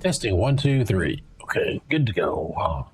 Testing 1, 2, 3. Okay, good to go.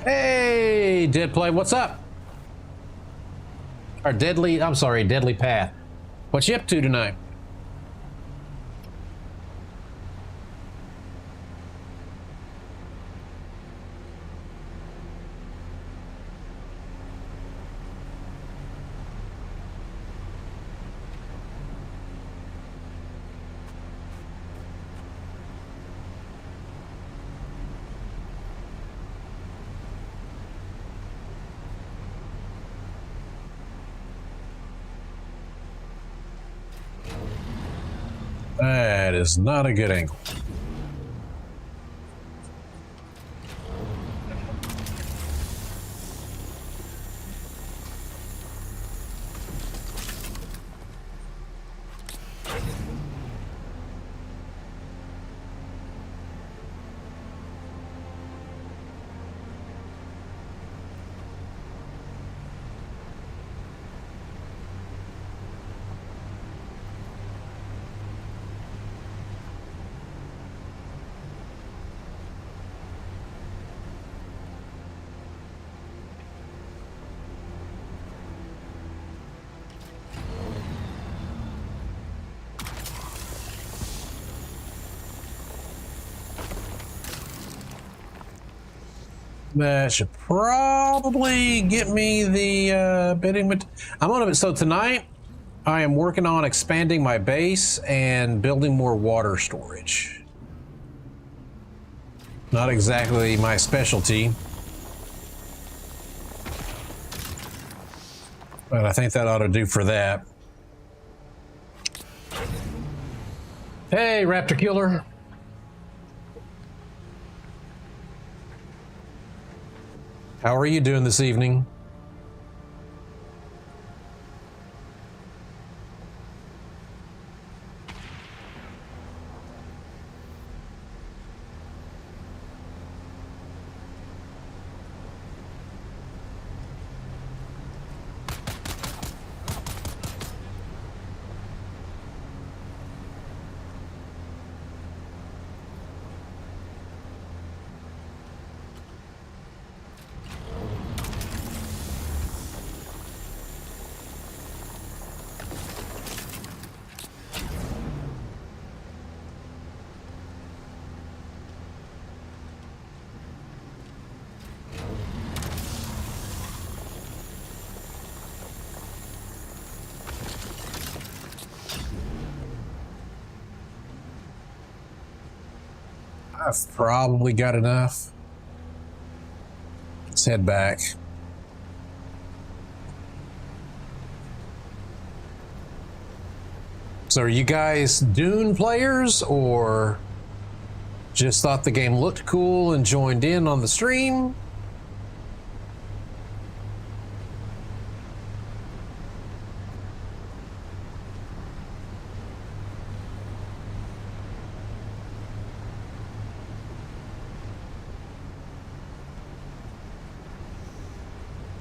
Hey, Dead Play, what's up? Or Deadly Path. What you up to tonight? That is not a good angle. That should probably get me the bidding. I'm on it. So tonight, I am working on expanding my base and building more water storage. Not exactly my specialty, But I think that ought to do for that. Hey, Raptor Killer. How are you doing this evening? I've probably got enough. Let's head back. So are you guys Dune players or just thought the game looked cool and joined in on the stream?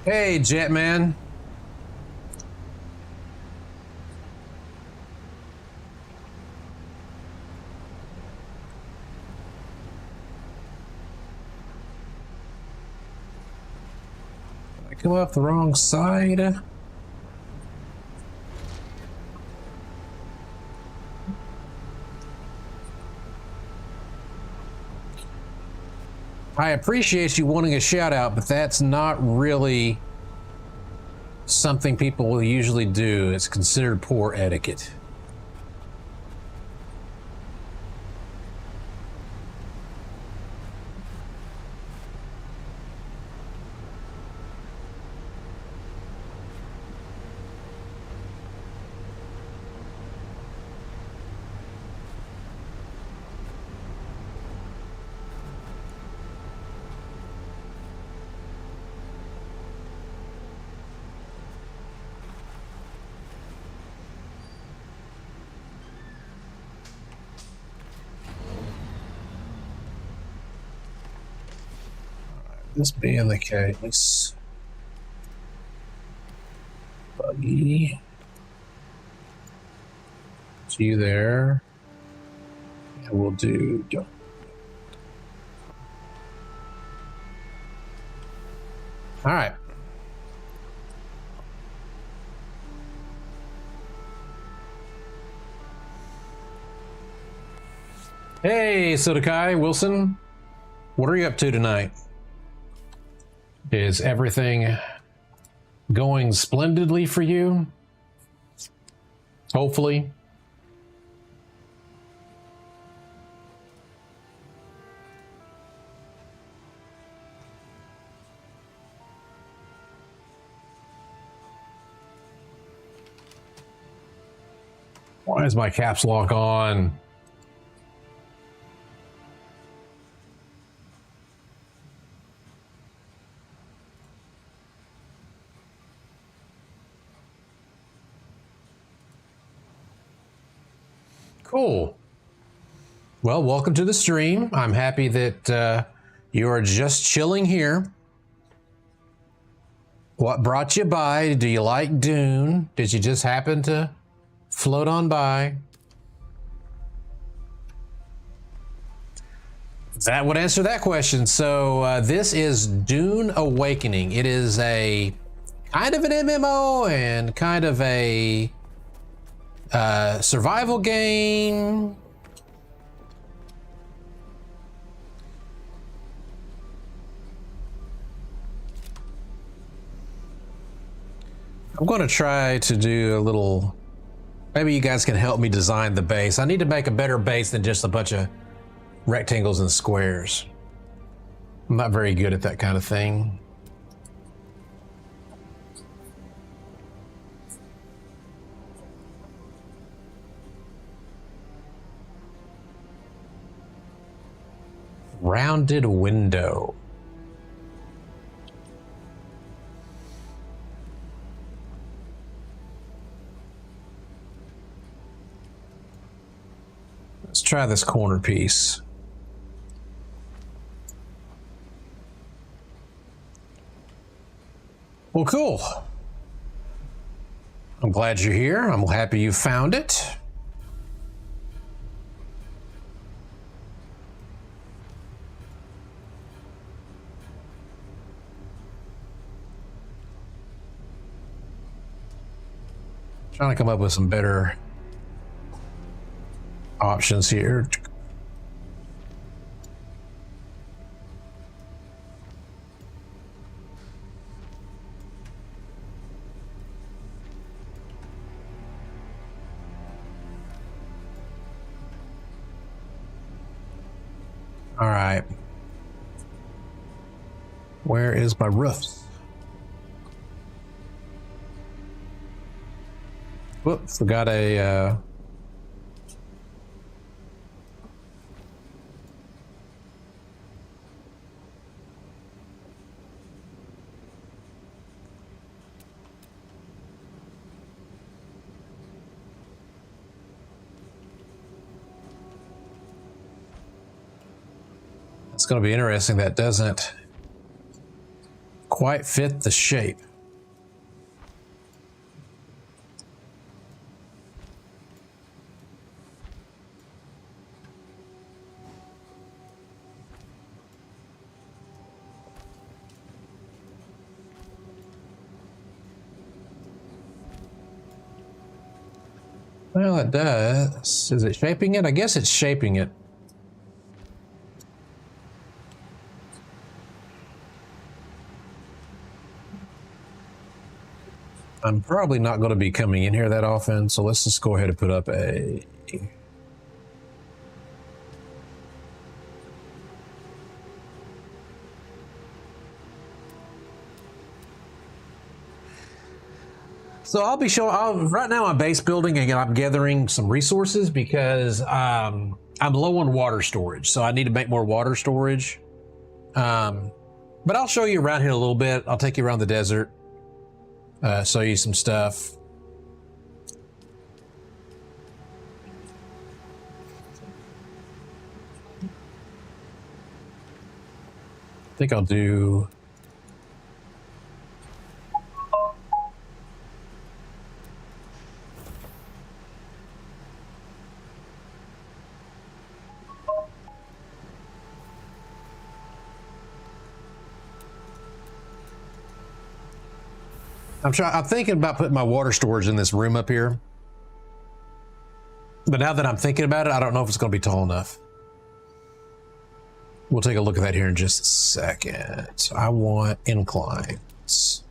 Hey, Jetman. Did I come up the wrong side? I appreciate you wanting a shout out, but that's not really something people will usually do. It's considered poor etiquette. This being the case, buggy, it's you there, and we'll do. All right. Hey, Sodakai Wilson, what are you up to tonight? Is everything going splendidly for you? Hopefully. Why is my caps lock on? Cool. Well, welcome to the stream. I'm happy that you are just chilling here. What brought you by? Do you like Dune? Did you just happen to float on by? That would answer that question. So this is Dune Awakening. It is a kind of an MMO and kind of a survival game. I'm going to try to do a little, maybe you guys can help me design the base. I need to make a better base than just a bunch of rectangles and squares. I'm not very good at that kind of thing. Rounded window. Let's try this corner piece. Well, cool. I'm glad you're here. I'm happy you found it. Trying to come up with some better options here. All right. Where is my roofs? Whoop, forgot a it's going to be interesting. That doesn't quite fit the shape. Well, it does. Is it shaping it? I guess it's shaping it. I'm probably not going to be coming in here that often, so let's just go ahead and put up a... So I'll be showing, right now I'm base building and I'm gathering some resources because I'm low on water storage. So I need to make more water storage. But I'll show you around here a little bit. I'll take you around the desert, show you some stuff. I think I'll do... I'm thinking about putting my water storage in this room up here. But now that I'm thinking about it, I don't know if it's going to be tall enough. We'll take a look at that here in just a second. I want inclines.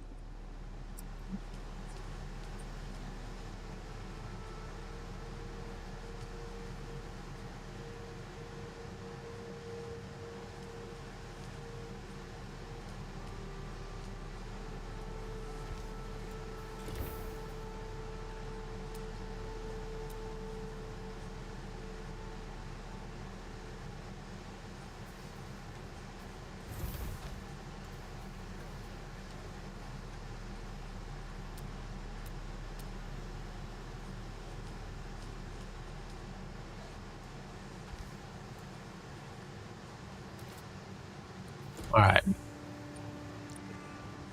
All right.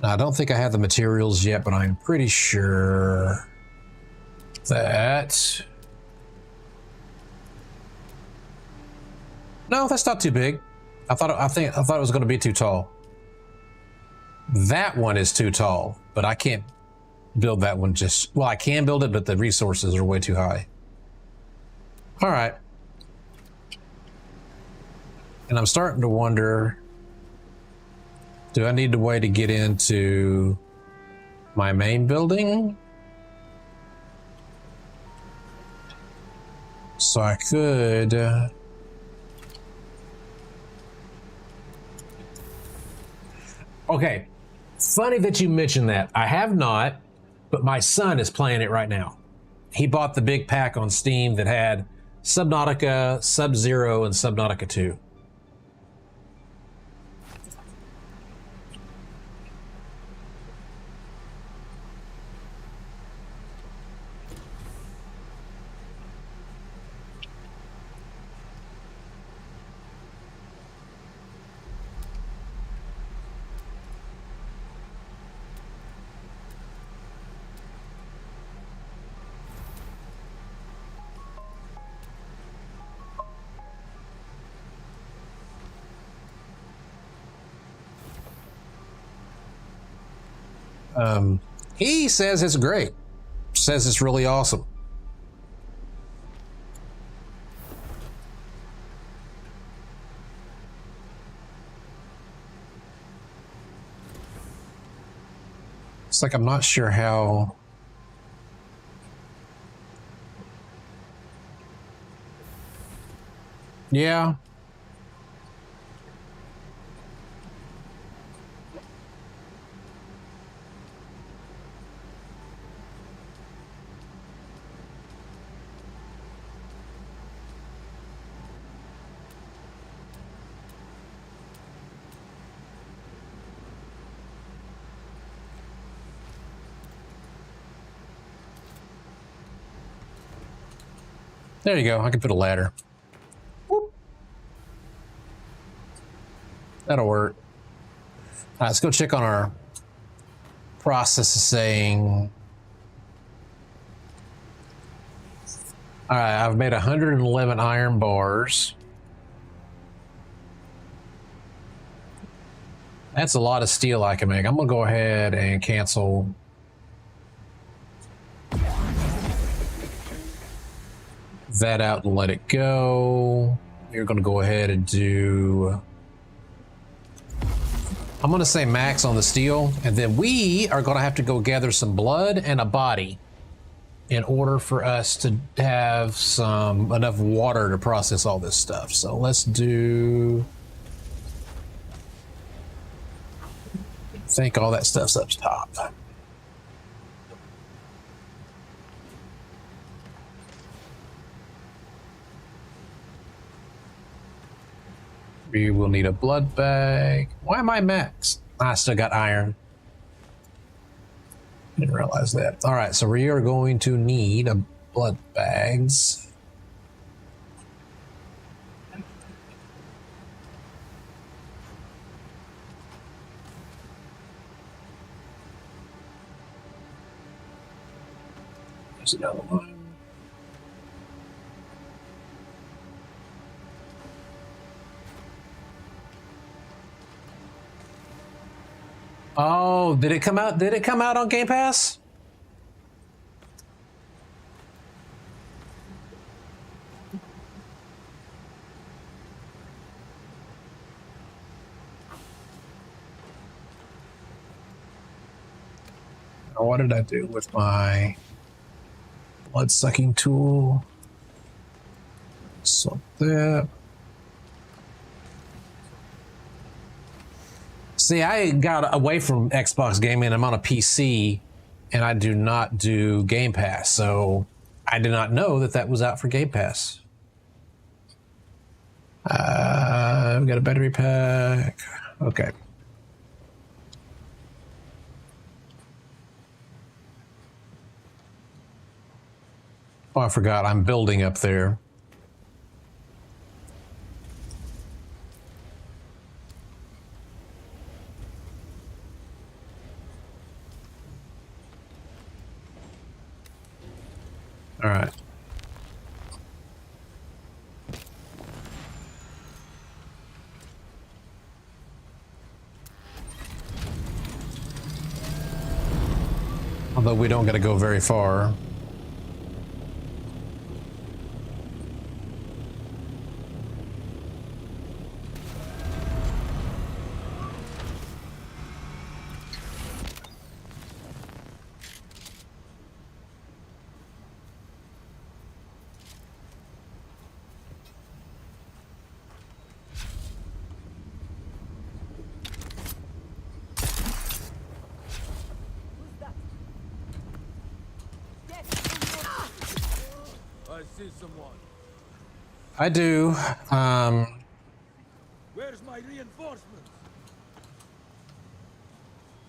Now, I don't think I have the materials yet, but I'm pretty sure that... No, that's not too big. I thought it was going to be too tall. That one is too tall, but I can't build that one just... Well, I can build it, but the resources are way too high. All right. And I'm starting to wonder... Do I need a way to get into my main building? So I could... Okay, funny that you mentioned that. I have not, but my son is playing it right now. He bought the big pack on Steam that had Subnautica, Sub-Zero, and Subnautica 2. He says it's great. Says it's really awesome. It's like I'm not sure how. Yeah. There you go. I can put a ladder. Whoop. That'll work. All right, let's go check on our processing. All right, I've made 111 iron bars. That's a lot of steel I can make. I'm gonna go ahead and cancel. That out and let it go. You're gonna go ahead and do. I'm gonna say max on the steel, and then we are gonna have to go gather some blood and a body in order for us to have enough water to process all this stuff. So let's do. I think all that stuff's up top. We will need a blood bag. Why am I max? I still got iron. Didn't realize that. All right, so we are going to need a blood bags. There's another one. Oh, did it come out? Did it come out on Game Pass? Or what did I do with my blood sucking tool? So that. See, I got away from Xbox gaming. I'm on a PC, and I do not do Game Pass, so I did not know that that was out for Game Pass. We got a battery pack. Okay. Oh, I forgot. I'm building up there. All right. Although we don't got to go very far. I do. Where's my reinforcements?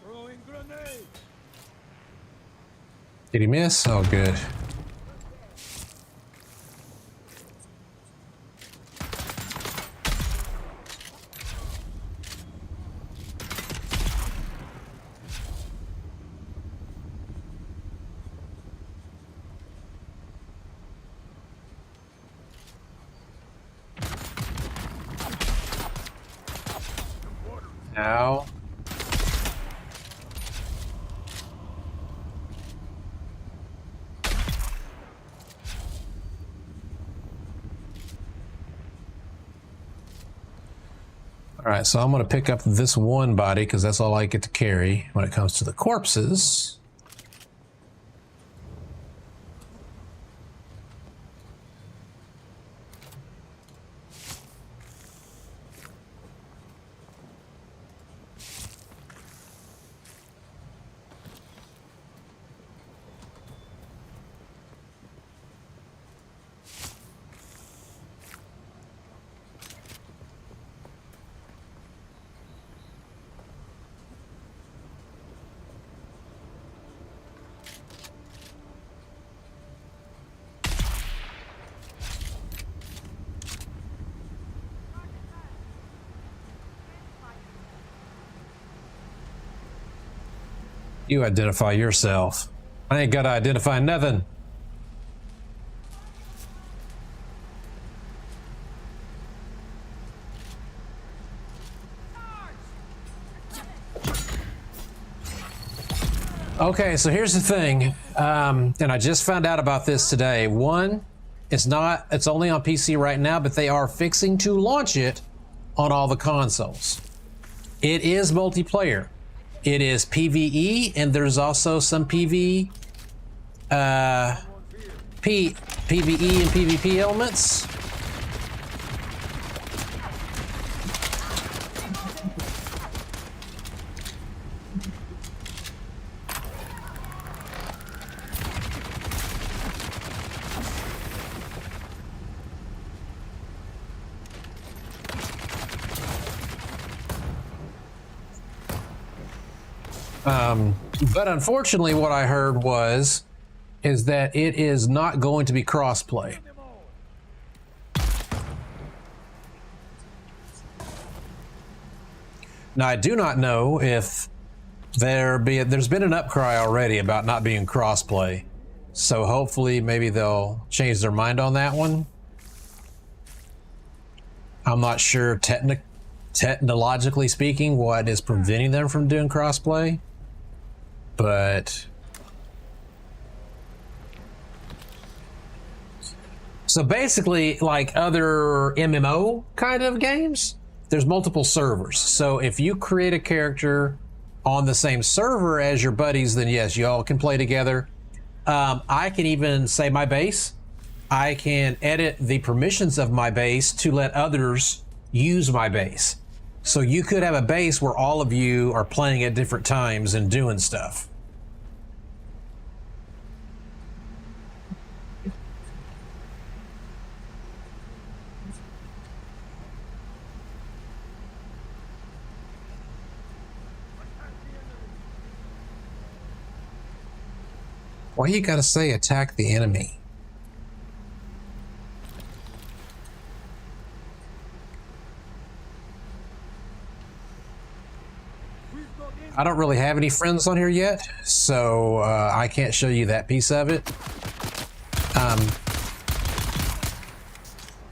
Throwing grenade. Did he miss? Oh, good. Now. All right, so I'm going to pick up this one body because that's all I get to carry when it comes to the corpses. You identify yourself. I ain't gotta identify nothing. Okay, so here's the thing, and I just found out about this today. One, it's only on PC right now, but they are fixing to launch it on all the consoles. It is multiplayer. It is PvE, and there's also some PvE and PvP elements. But unfortunately, what I heard is that it is not going to be crossplay. Now, I do not know if there's been an outcry already about not being crossplay. So hopefully maybe they'll change their mind on that one. I'm not sure technologically speaking what is preventing them from doing crossplay. But so basically, like other MMO kind of games, there's multiple servers. So if you create a character on the same server as your buddies, then yes, you all can play together. I can even say my base. I can edit the permissions of my base to let others use my base. So you could have a base where all of you are playing at different times and doing stuff. Why you gotta say attack the enemy? I don't really have any friends on here yet, so I can't show you that piece of it.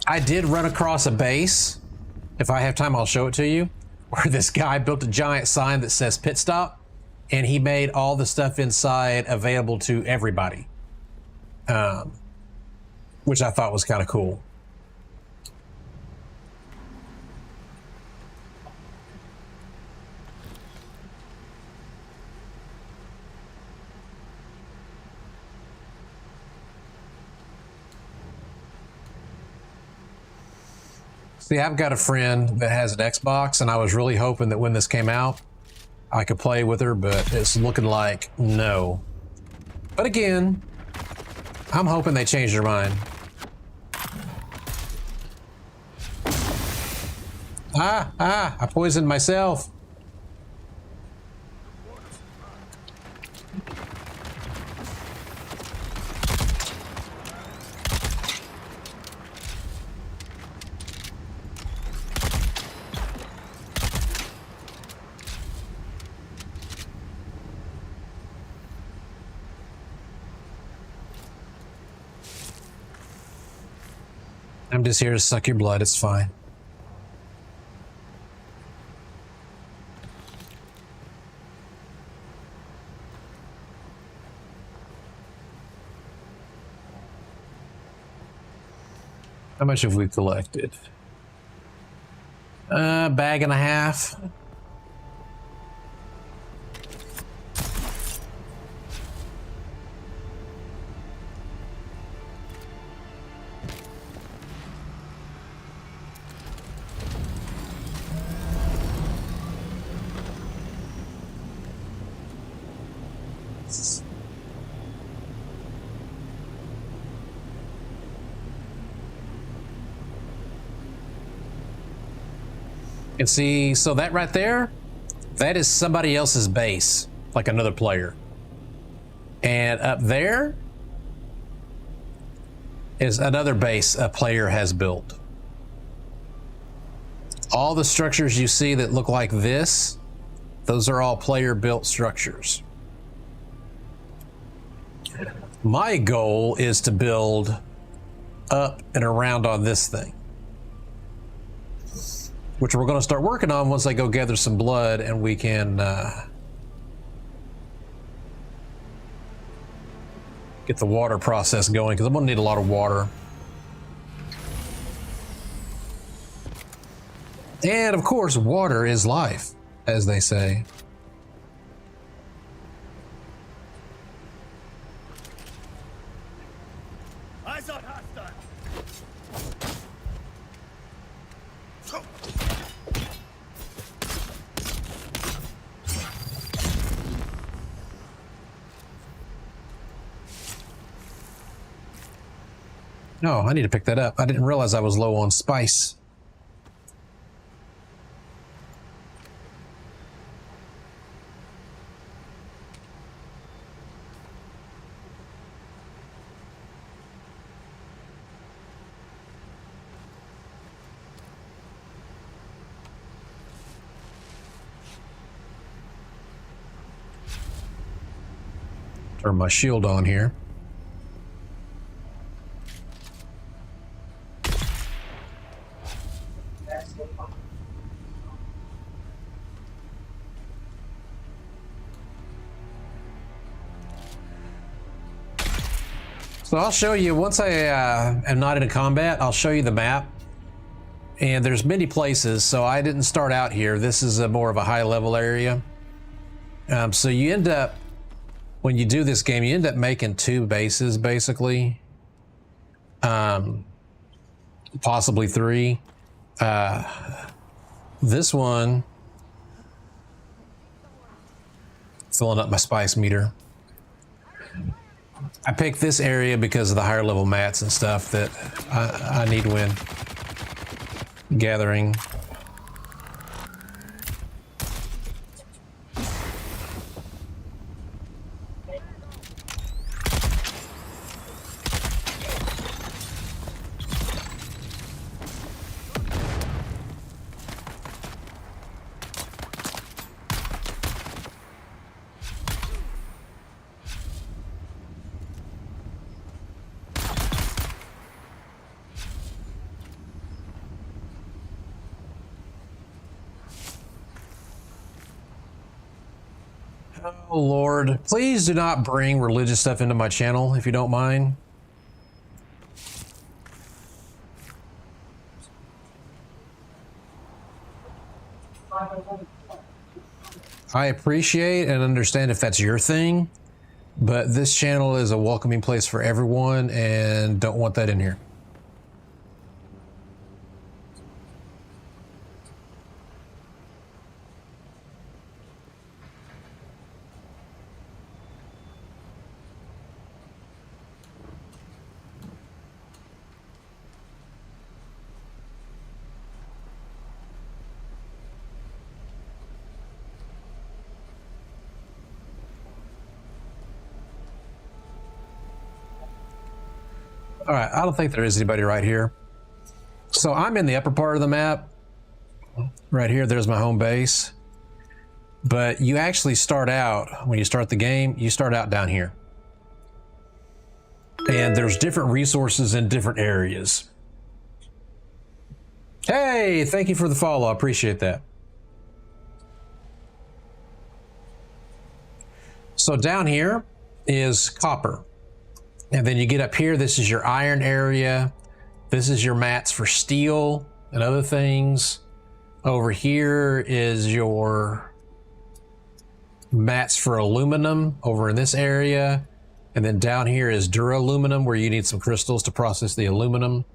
I did run across a base. If I have time, I'll show it to you. Where this guy built a giant sign that says pit stop, and he made all the stuff inside available to everybody, which I thought was kind of cool. See, I've got a friend that has an Xbox, and I was really hoping that when this came out, I could play with her, but it's looking like no. But again, I'm hoping they change their mind. I poisoned myself. I'm just here to suck your blood, it's fine. How much have we collected? Bag and a half. And see, so that right there, that is somebody else's base, like another player. And up there is another base a player has built. All the structures you see that look like this, those are all player built structures. My goal is to build up and around on this thing, which we're going to start working on once I go gather some blood and we can get the water process going, because I'm going to need a lot of water. And of course, water is life, as they say. Eyes on hostile. No, I need to pick that up. I didn't realize I was low on spice. Turn my shield on here. So I'll show you, once I am not in a combat, I'll show you the map. And there's many places, so I didn't start out here. This is more of a high level area. So you end up, when you do this game, you end up making two bases, basically. Possibly three. This one, filling up my spice meter. I picked this area because of the higher level mats and stuff that I need when gathering. Oh Lord, please do not bring religious stuff into my channel if you don't mind. I appreciate and understand if that's your thing, but this channel is a welcoming place for everyone and don't want that in here. All right, I don't think there is anybody right here. So I'm in the upper part of the map. Right here, there's my home base. But you actually start out, when you start the game, you start out down here. And there's different resources in different areas. Hey, thank you for the follow. I appreciate that. So down here is copper. And then you get up here, this is your iron area. This is your mats for steel and other things. Over here is your mats for aluminum over in this area. And then down here is duraluminum, where you need some crystals to process the aluminum.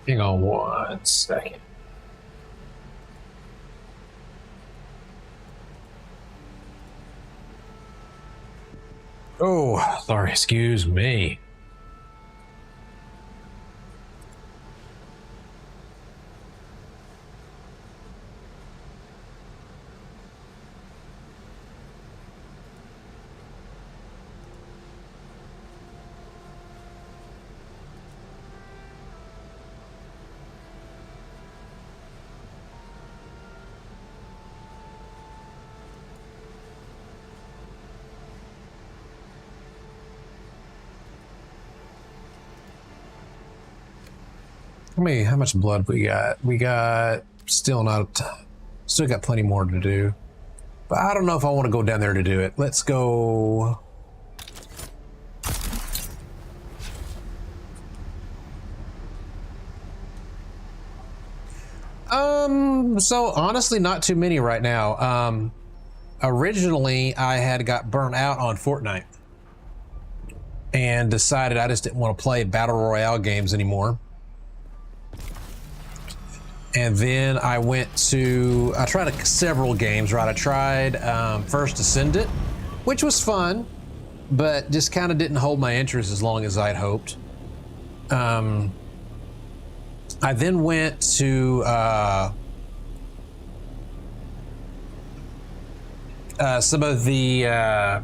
Hang on one second. Oh, sorry, excuse me. How much blood we got? We got still got plenty more to do. But I don't know if I want to go down there to do it. Let's go. So honestly, not too many right now. Originally I had got burnt out on Fortnite and decided I just didn't want to play battle royale games anymore. And then I tried several games, right? I tried First Ascendant, which was fun, but just kind of didn't hold my interest as long as I'd hoped. I then went to some of the,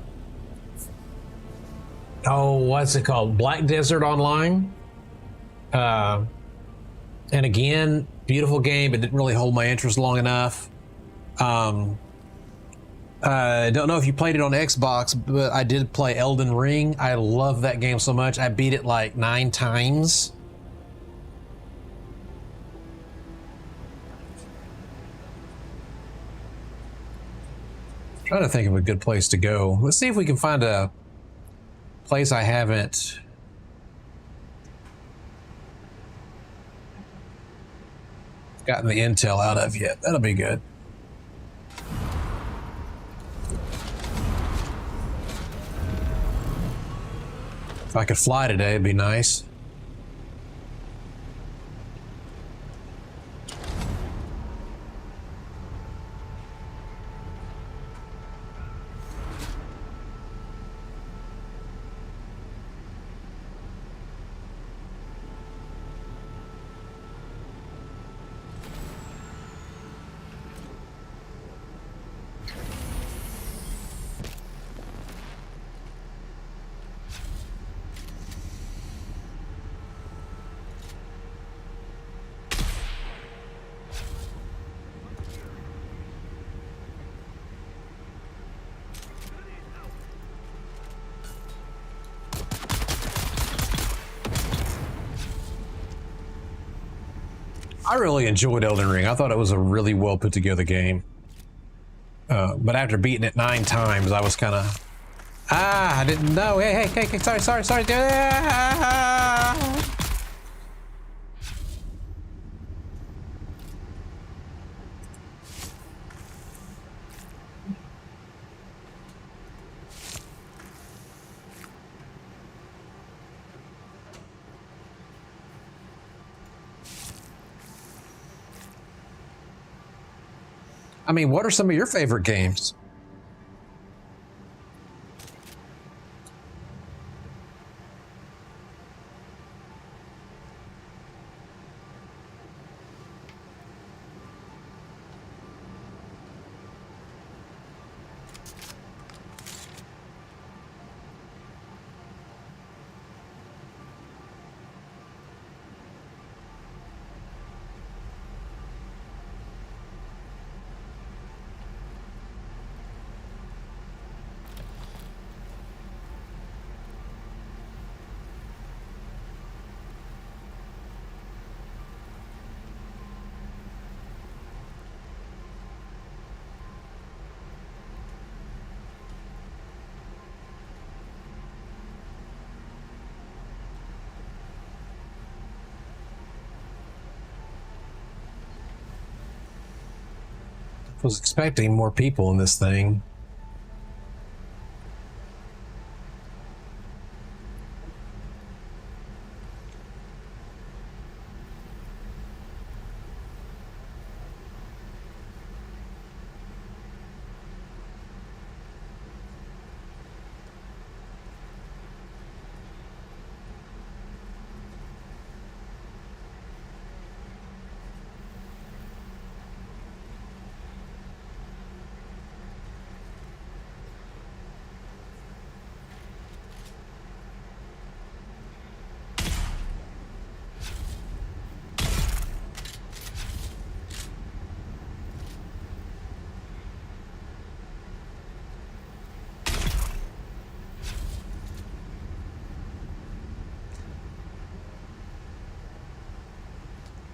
what's it called? Black Desert Online. And again, beautiful game, but didn't really hold my interest long enough. I don't know if you played it on Xbox, but I did play Elden Ring. I love that game so much. I beat it like 9 times. Trying to think of a good place to go. Let's see if we can find a place I haven't gotten the intel out of yet. That'll be good. If I could fly today, it'd be nice. I really enjoyed Elden Ring. I thought it was a really well put together game. But after beating it 9 times, I was kind of, I didn't know. Hey, sorry. I mean, what are some of your favorite games? Was expecting more people in this thing.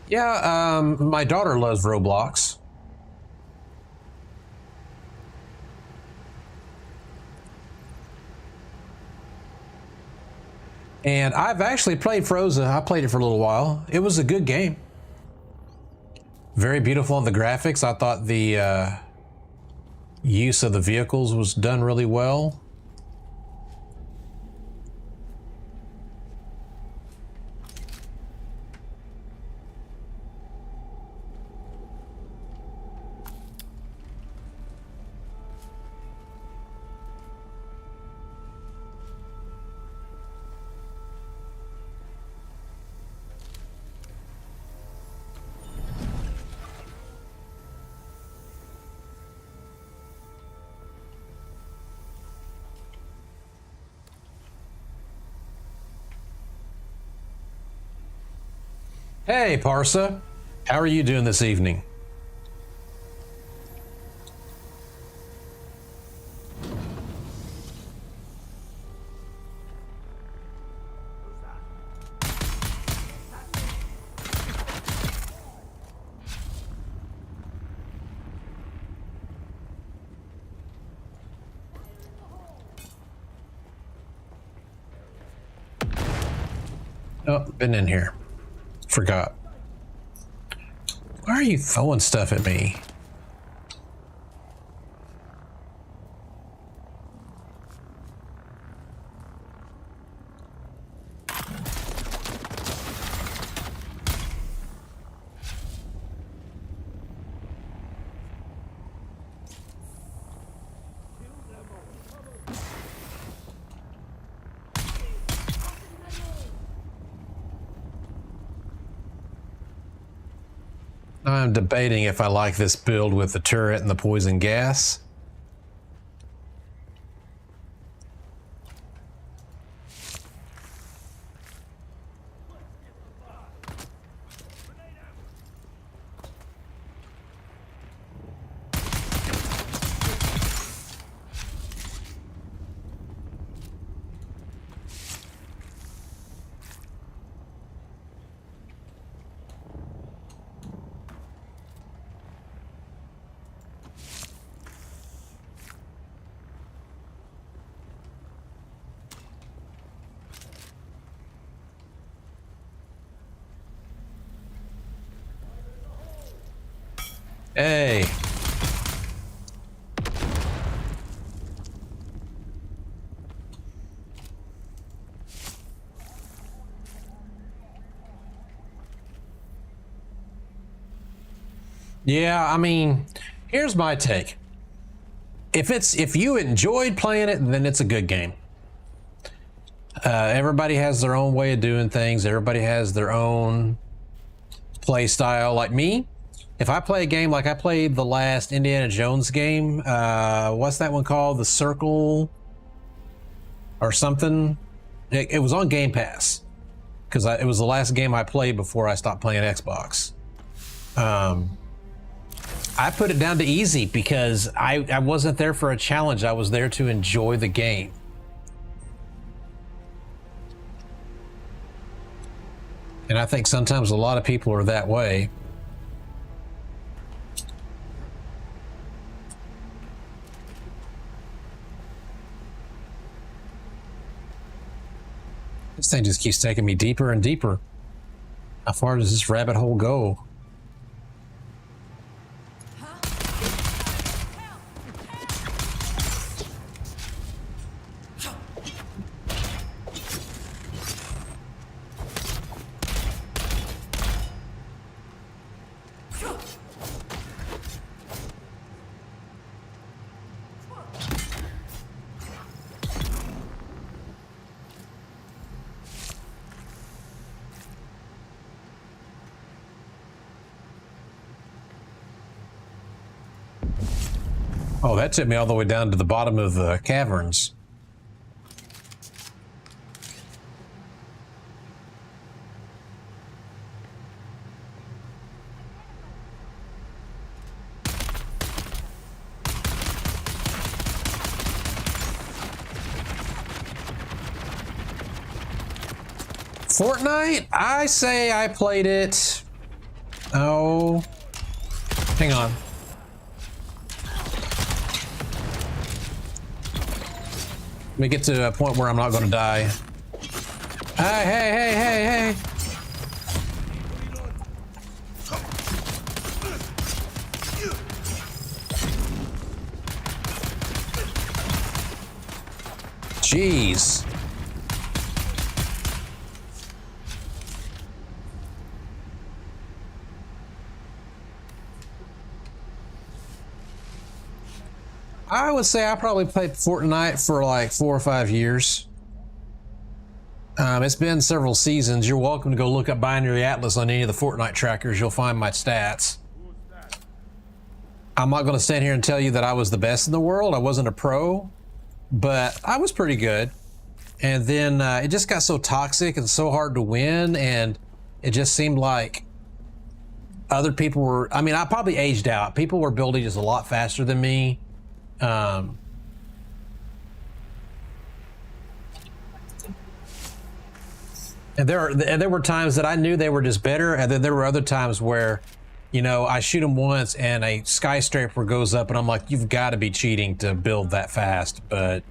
Yeah, my daughter loves Roblox. And I've actually played Froza. I played it for a little while. It was a good game. Very beautiful on the graphics. I thought the use of the vehicles was done really well. Hey, Parsa. How are you doing this evening? Oh, been in here. Forgot. Why are you throwing stuff at me? I'm debating if I like this build with the turret and the poison gas. Hey. Yeah, I mean, here's my take. If you enjoyed playing it, then it's a good game. Everybody has their own way of doing things. Everybody has their own play style. Like me, if I play a game like I played the last Indiana Jones game, what's that one called? The Circle or something? It was on Game Pass because it was the last game I played before I stopped playing Xbox. I put it down to easy because I wasn't there for a challenge. I was there to enjoy the game. And I think sometimes a lot of people are that way. This thing just keeps taking me deeper and deeper. How far does this rabbit hole go? Oh, that took me all the way down to the bottom of the caverns. Fortnite? I say I played it. Oh, hang on. Let me get to a point where I'm not going to die. Hey, hey, hey, hey, hey. Jeez. I would say I probably played Fortnite for like 4 or 5 years. It's been several seasons. You're welcome to go look up Binary Atlas on any of the Fortnite trackers. You'll find my stats. I'm not going to stand here and tell you that I was the best in the world. I wasn't a pro, but I was pretty good. And then it just got so toxic and so hard to win, and it just seemed like other people were, I mean, I probably aged out. People were building just a lot faster than me. And there were times that I knew they were just better, and then there were other times where, you know, I shoot them once and a skyscraper goes up, and I'm like, you've got to be cheating to build that fast. But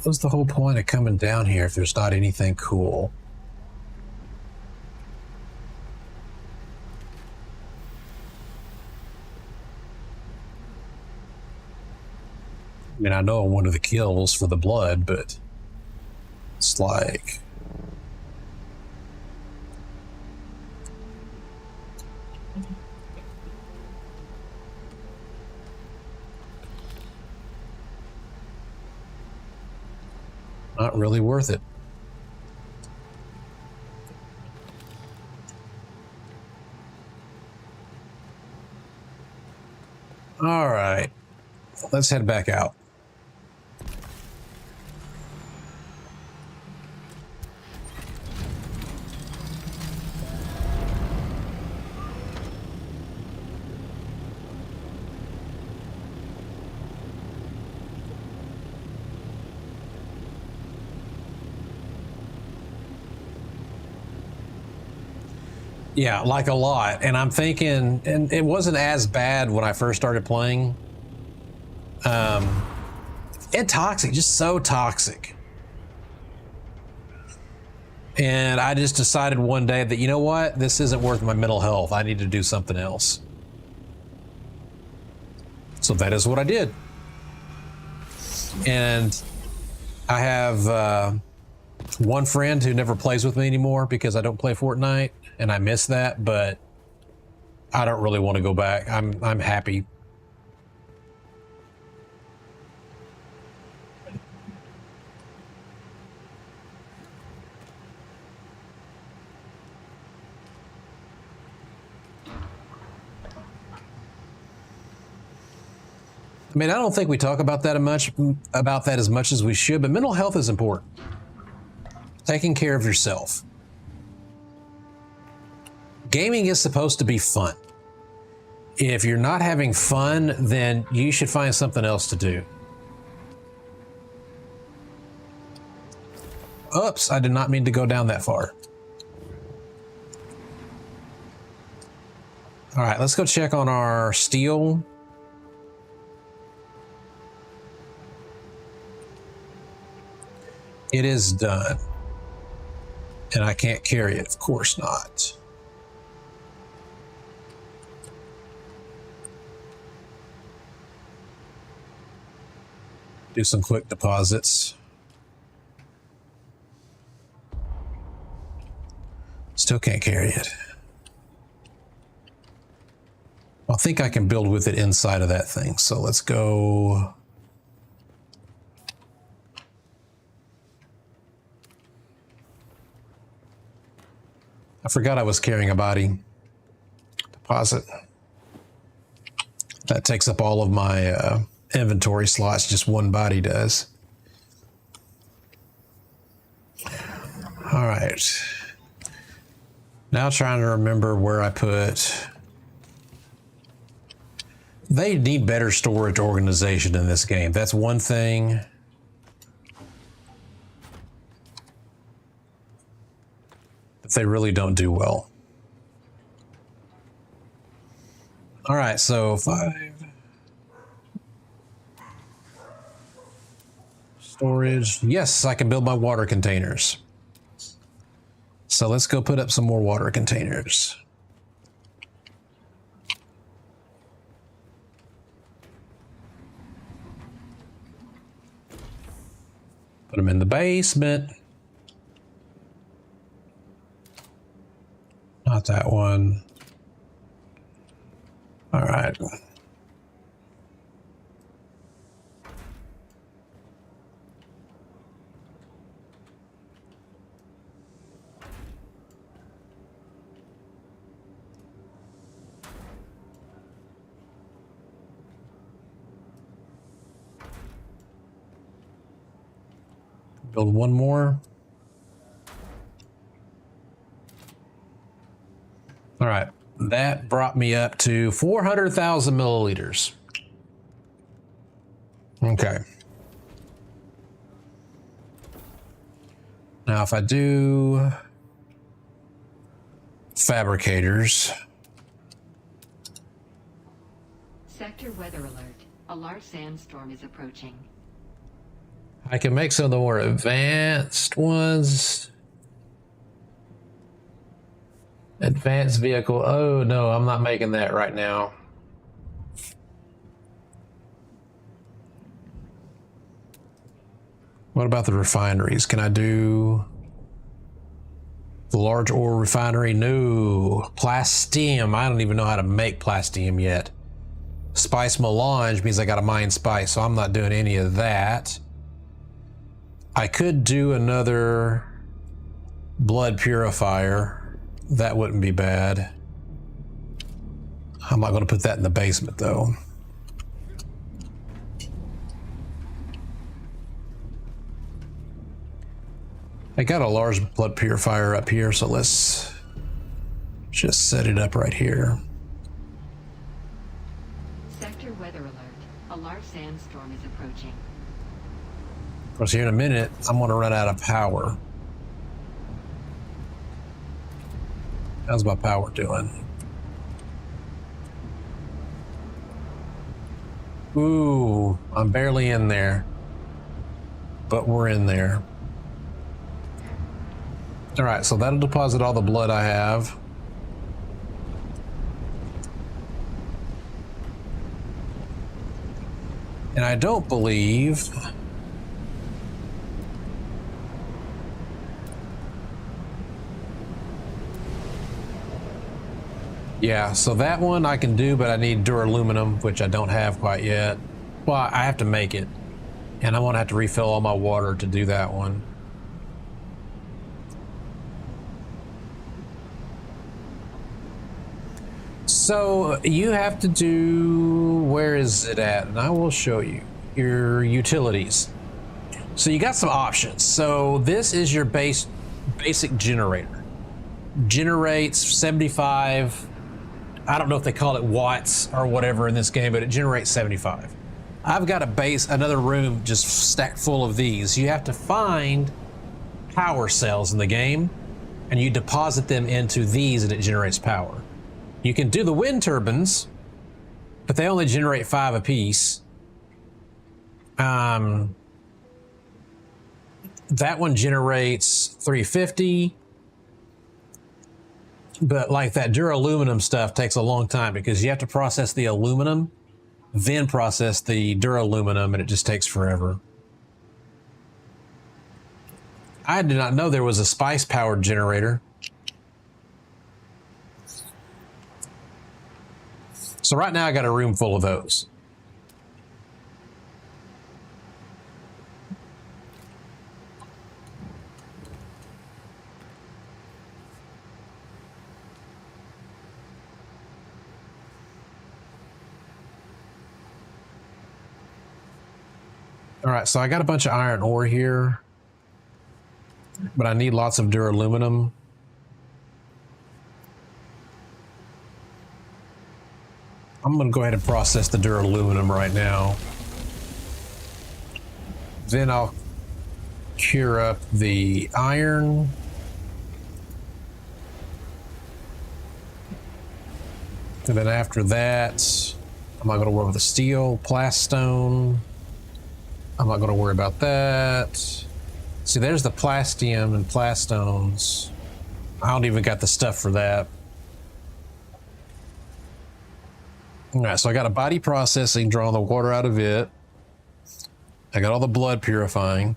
what's the whole point of coming down here if there's not anything cool? I mean, I know one of the kills for the blood, but it's like... not really worth it. All right, let's head back out. Yeah, like a lot. And I'm thinking, and it wasn't as bad when I first started playing. And toxic, just so toxic. And I just decided one day that, you know what, this isn't worth my mental health. I need to do something else. So that is what I did. And I have one friend who never plays with me anymore because I don't play Fortnite. And I miss that, but I don't really want to go back. I'm happy. I mean, I don't think we talk about that as much as we should, but mental health is important. Taking care of yourself. Gaming is supposed to be fun. If you're not having fun, then you should find something else to do. Oops, I did not mean to go down that far. All right, let's go check on our steel. It is done. And I can't carry it, of course not. Do some quick deposits. Still can't carry it. I think I can build with it inside of that thing. So let's go. I forgot I was carrying a body deposit. That takes up all of my inventory slots, just one body does. All right. Now trying to remember where I put. They need better storage organization in this game. That's one thing. That they really don't do well. All right, so 5. Storage. Yes, I can build my water containers. So let's go put up some more water containers. Put them in the basement. Not that one. All right. Build one more. All right, that brought me up to 400,000 milliliters. Okay. Now if I do fabricators. Sector weather alert. A large sandstorm is approaching. I can make some of the more advanced ones. Advanced vehicle. Oh, no, I'm not making that right now. What about the refineries? Can I do the large ore refinery? No. Plastium. I don't even know how to make plastium yet. Spice melange means I got to mine spice, so I'm not doing any of that. I could do another blood purifier. That wouldn't be bad. I'm not going to put that in the basement, though. I got a large blood purifier up here, so let's just set it up right here. Sector weather alert. A large sandstorm is approaching. Of course, here in a minute, I'm going to run out of power. How's my power doing? Ooh, I'm barely in there. But we're in there. All right, so that'll deposit all the blood I have. And I don't believe... Yeah, so that one I can do, but I need duraluminum, which I don't have quite yet. Well, I have to make it. And I'm gonna have to refill all my water to do that one. So you have to do, where is it at? And I will show you your utilities. So you got some options. So this is your basic generator. Generates 75, I don't know if they call it watts or whatever in this game, but it generates 75. I've got another room just stacked full of these. You have to find power cells in the game and you deposit them into these and it generates power. You can do the wind turbines, but they only generate 5 apiece. That one generates 350. But like that duraluminum stuff takes a long time because you have to process the aluminum, then process the duraluminum, and it just takes forever. I did not know there was a spice powered generator. So right now I got a room full of those. All right, so I got a bunch of iron ore here, but I need lots of duraluminum. I'm going to go ahead and process the duraluminum right now. Then I'll cure up the iron. And then after that, I'm not going to worry with the steel, plastone. I'm not going to worry about that. See, there's the plastium and plastones. I don't even got the stuff for that. All right, so I got a body processing, drawing the water out of it. I got all the blood purifying.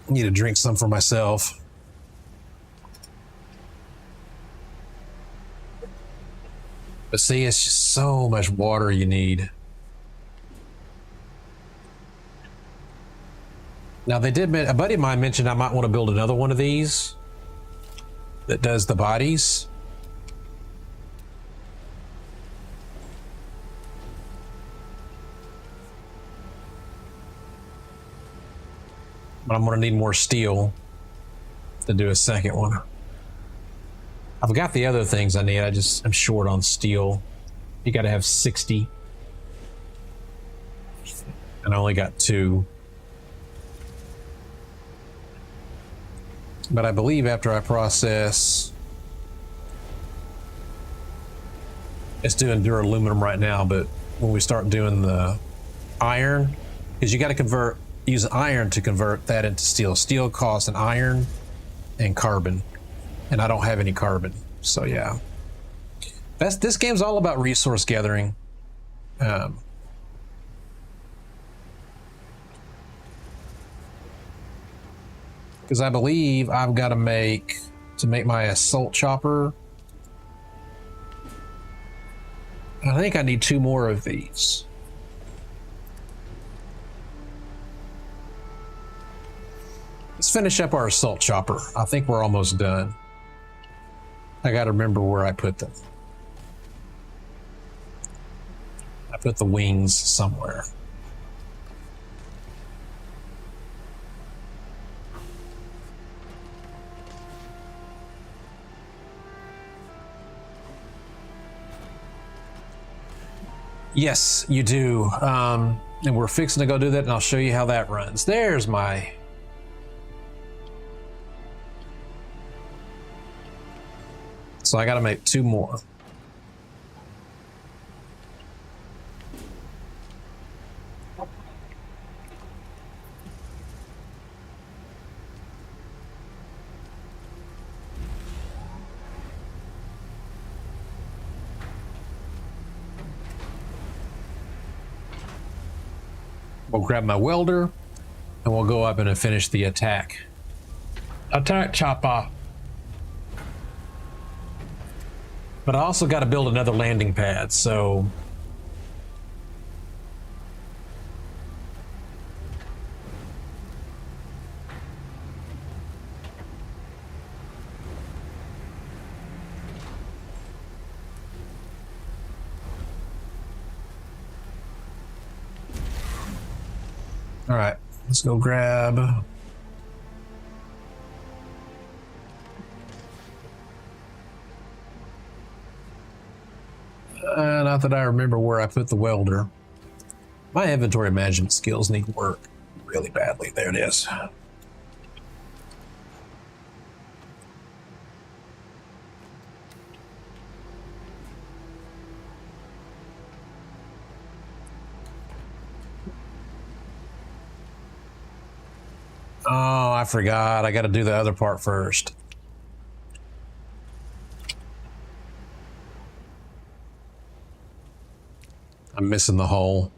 Need to drink some for myself. But see, it's just so much water you need. Now they did, a buddy of mine mentioned I might want to build another one of these that does the bodies. But I'm going to need more steel to do a second one. I've got the other things I need. I'm short on steel. You got to have 60. And I only got 2. But I believe after I process, it's doing duraluminum right now, but when we start doing the iron, because you got to use iron to convert that into steel. Steel costs an iron and carbon, and I don't have any carbon. So yeah, this game's all about resource gathering. Because I believe I've got to make my assault chopper. I think I need 2 more of these. Let's finish up our assault chopper. I think we're almost done. I got to remember where I put them. I put the wings somewhere. Yes, you do. And we're fixing to go do that, and I'll show you how that runs. There's my... So I got to make 2 more. We'll grab my welder, and we'll go up and finish the attack. Attack chopper. But I also got to build another landing pad, so... All right, let's go grab... not that I remember where I put the welder. My inventory management skills need work really badly. There it is. Oh, I forgot. I got to do the other part first. I'm missing the hole.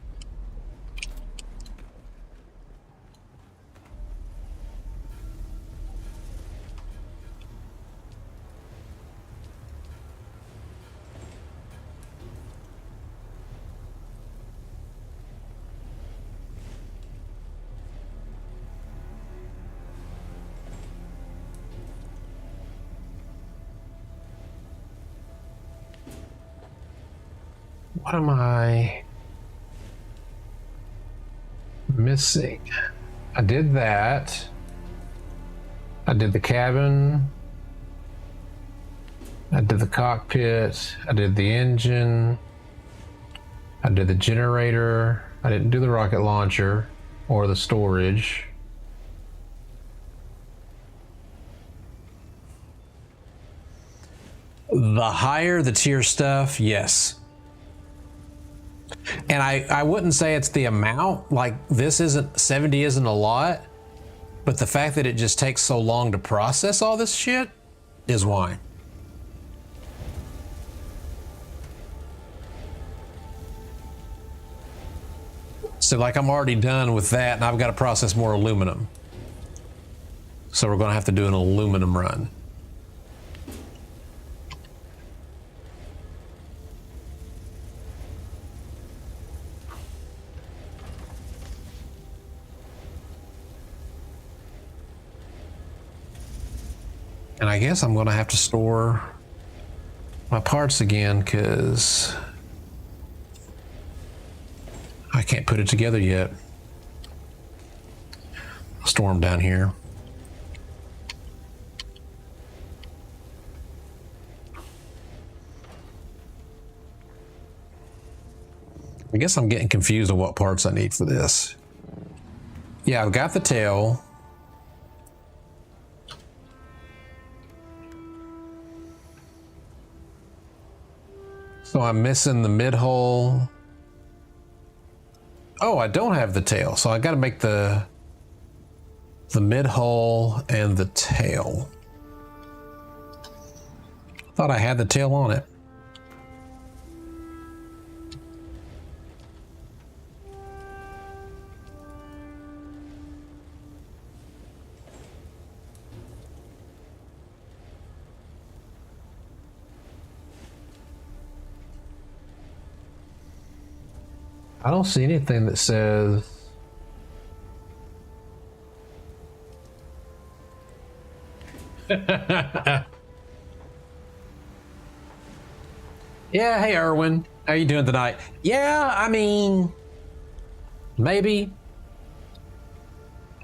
What am I missing? I did that. I did the cabin. I did the cockpit. I did the engine. I did the generator. I didn't do the rocket launcher or the storage. The higher the tier stuff, yes. And I wouldn't say it's the amount, like this isn't, 70 isn't a lot, but the fact that it just takes so long to process all this shit is why. So like I'm already done with that and I've got to process more aluminum. So we're going to have to do an aluminum run. And I guess I'm going to have to store my parts again because I can't put it together yet. I'll store them down here. I guess I'm getting confused on what parts I need for this. Yeah, I've got the tail. So I'm missing the mid hull. Oh, I don't have the tail, so I got to make the mid hull and the tail. Thought I had the tail on it. I don't see anything that says yeah, hey Erwin, how you doing tonight? Yeah, I mean, maybe.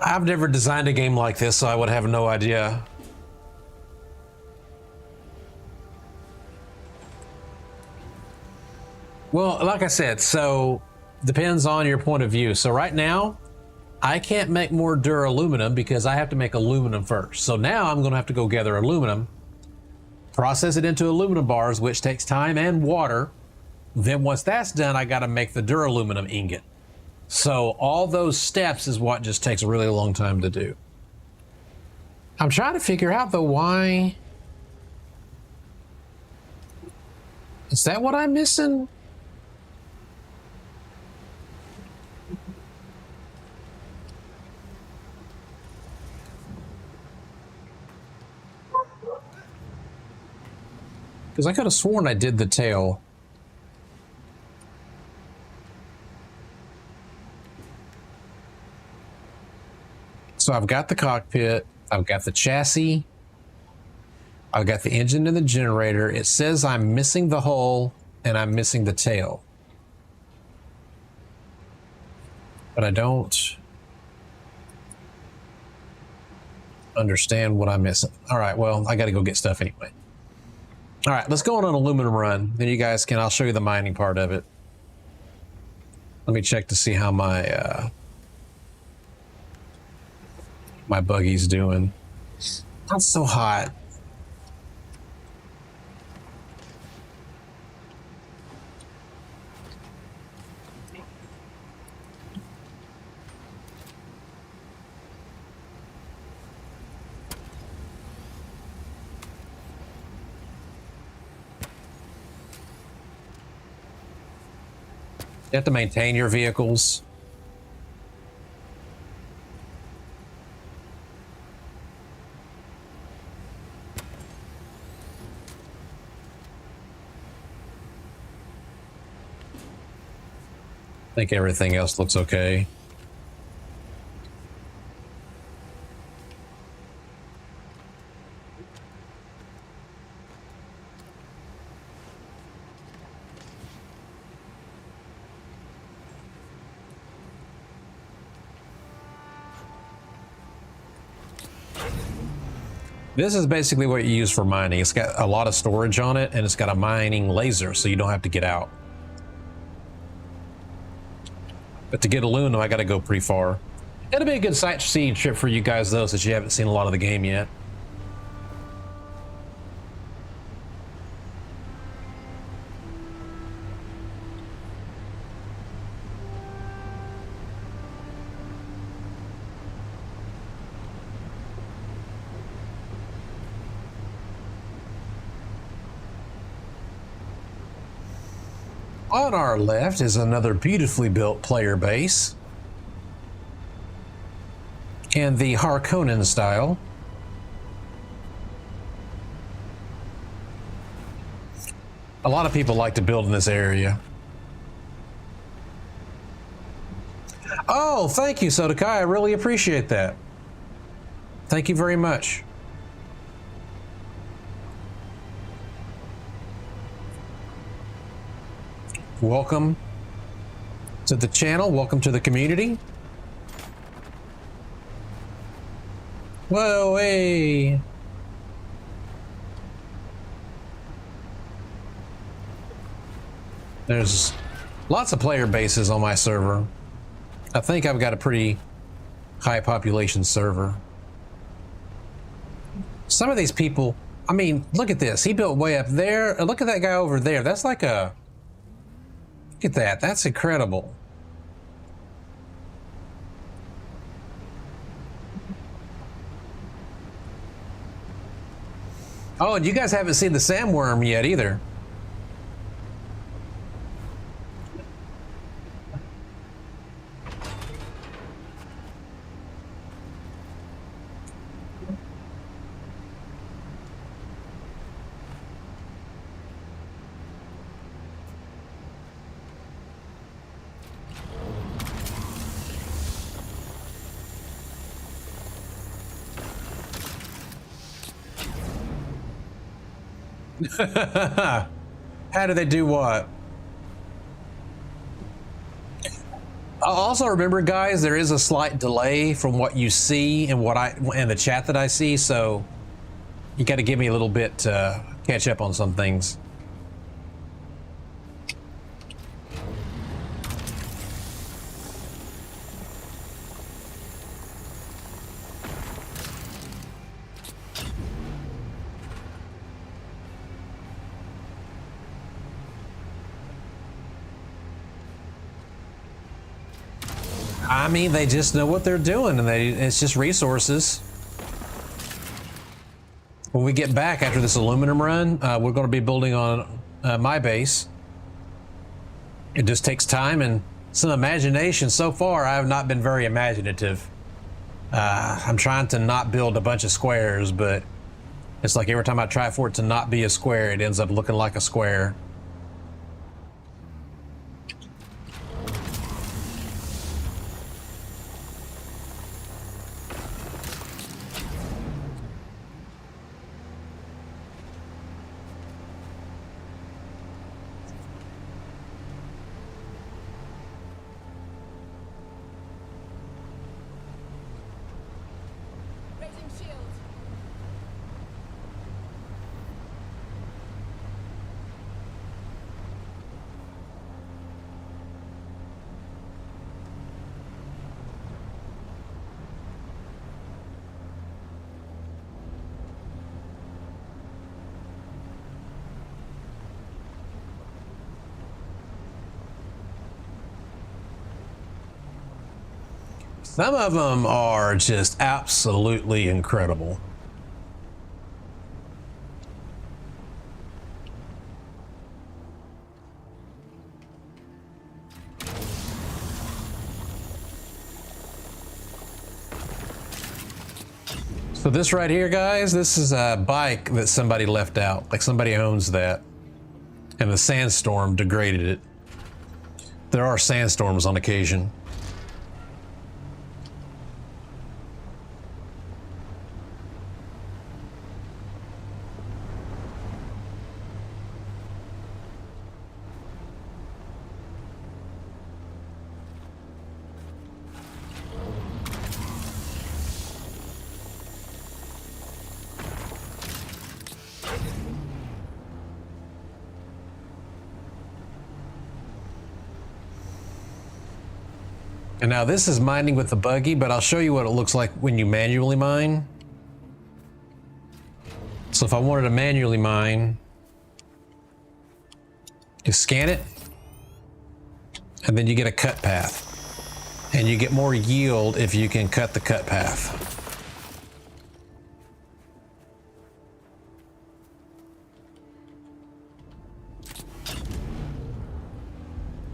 I've never designed a game like this, so I would have no idea. Well, like I said, so depends on your point of view. So right now, I can't make more duraluminum because I have to make aluminum first. So now I'm going to have to go gather aluminum, process it into aluminum bars, which takes time and water. Then once that's done, I got to make the duraluminum ingot. So all those steps is what just takes a really long time to do. I'm trying to figure out though why. Is that what I'm missing? Because I could have sworn I did the tail. So I've got the cockpit, I've got the chassis, I've got the engine and the generator. It says I'm missing the hull and I'm missing the tail. But I don't understand what I'm missing. All right, well, I got to go get stuff anyway. All right, let's go on an aluminum run. Then you guys can, I'll show you the mining part of it. Let me check to see how my my buggy's doing. Not so hot. You have to maintain your vehicles. I think everything else looks okay. This is basically what you use for mining. It's got a lot of storage on it, and it's got a mining laser, so you don't have to get out. But to get aluminum, I got to go pretty far. It'll be a good sightseeing trip for you guys, though, since you haven't seen a lot of the game yet. On our left is another beautifully built player base. And the Harkonnen style. A lot of people like to build in this area. Oh, thank you, Sodakai. I really appreciate that. Thank you very much. Welcome to the channel. Welcome to the community. Whoa, hey. There's lots of player bases on my server. I think I've got a pretty high population server. Some of these people, I mean, look at this. He built way up there. Look at that guy over there. That's like a... Look at that. That's incredible. Oh, and you guys haven't seen the sandworm yet either. How do they do what? Also remember, guys, there is a slight delay from what you see and and the chat that I see, so you got to give me a little bit to catch up on some things. I mean, they just know what they're doing, and it's just resources. When we get back after this aluminum run, we're going to be building on my base. It just takes time and some imagination. So far, I have not been very imaginative. I'm trying to not build a bunch of squares, but it's like every time I try for it to not be a square, it ends up looking like a square. Some of them are just absolutely incredible. So this right here, guys, this is a bike that somebody left out. Like somebody owns that. And the sandstorm degraded it. There are sandstorms on occasion. And now this is mining with the buggy, but I'll show you what it looks like when you manually mine. So if I wanted to manually mine, you scan it, and then you get a cut path. And you get more yield if you can cut the cut path.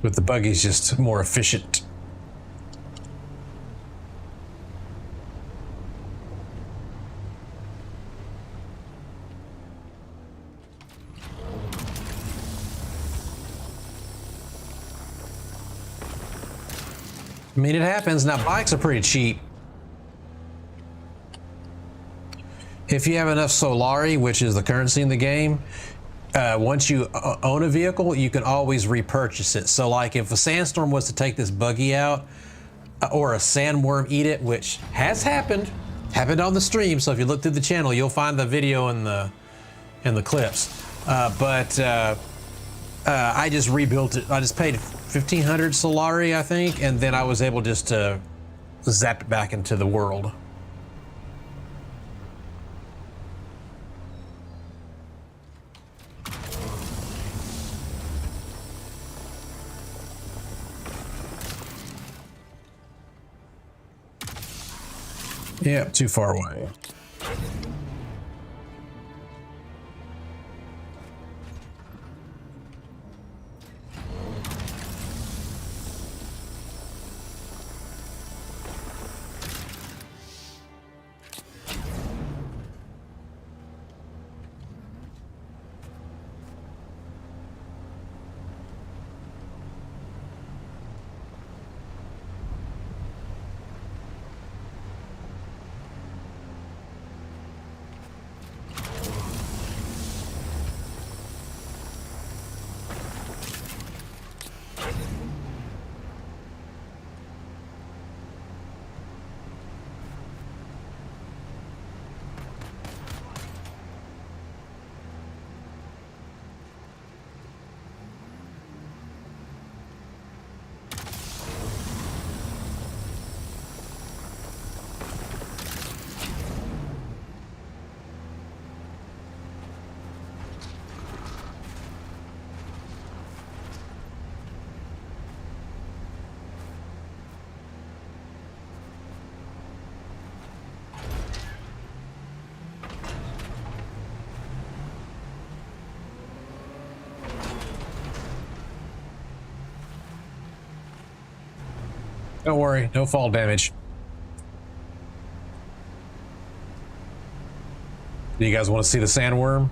But the buggy's just more efficient. I mean, it happens. Now, bikes are pretty cheap. If you have enough Solari, which is the currency in the game, once you own a vehicle, you can always repurchase it. So, like, if a sandstorm was to take this buggy out, or a sandworm eat it, which has happened on the stream. So if you look through the channel, you'll find the video in the clips. I just rebuilt it. I just paid 1,500 Solari, I think, and then I was able just to zap it back into the world. Yeah, too far away. Don't worry, no fall damage. Do you guys want to see the sandworm?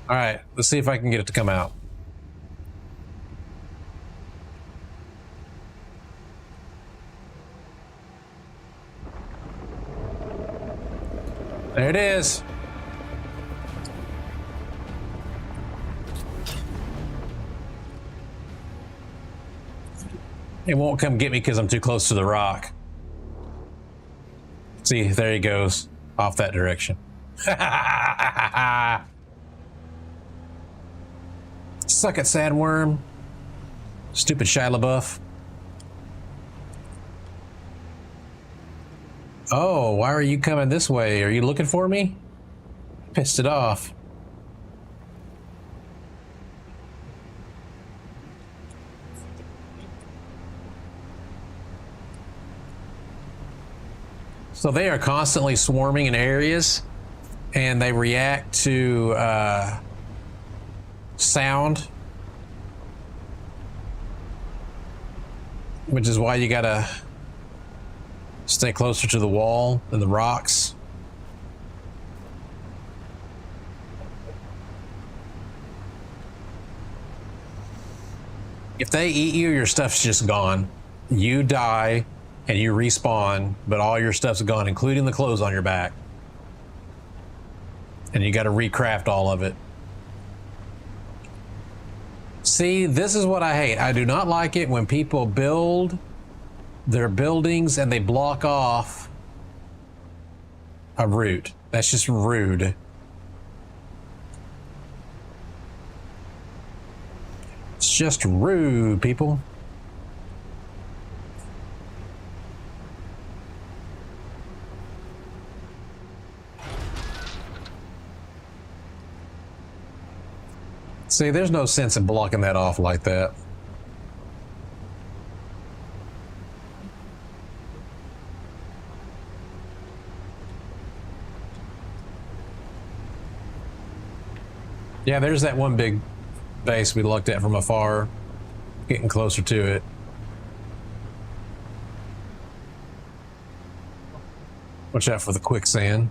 All right, let's see if I can get it to come out. There it is. It won't come get me because I'm too close to the rock. See, there he goes, off that direction. Suck it, sandworm. Stupid Shia LaBeouf. Oh, why are you coming this way? Are you looking for me? Pissed it off. So they are constantly swarming in areas, and they react to sound, which is why you gotta stay closer to the wall than the rocks. If they eat you, your stuff's just gone. You die, and you respawn, but all your stuff's gone, including the clothes on your back. And you got to recraft all of it. See, this is what I hate. I do not like it when people build their buildings and they block off a route. That's just rude. It's just rude, people. See, there's no sense in blocking that off like that. Yeah, there's that one big base we looked at from afar, getting closer to it. Watch out for the quicksand.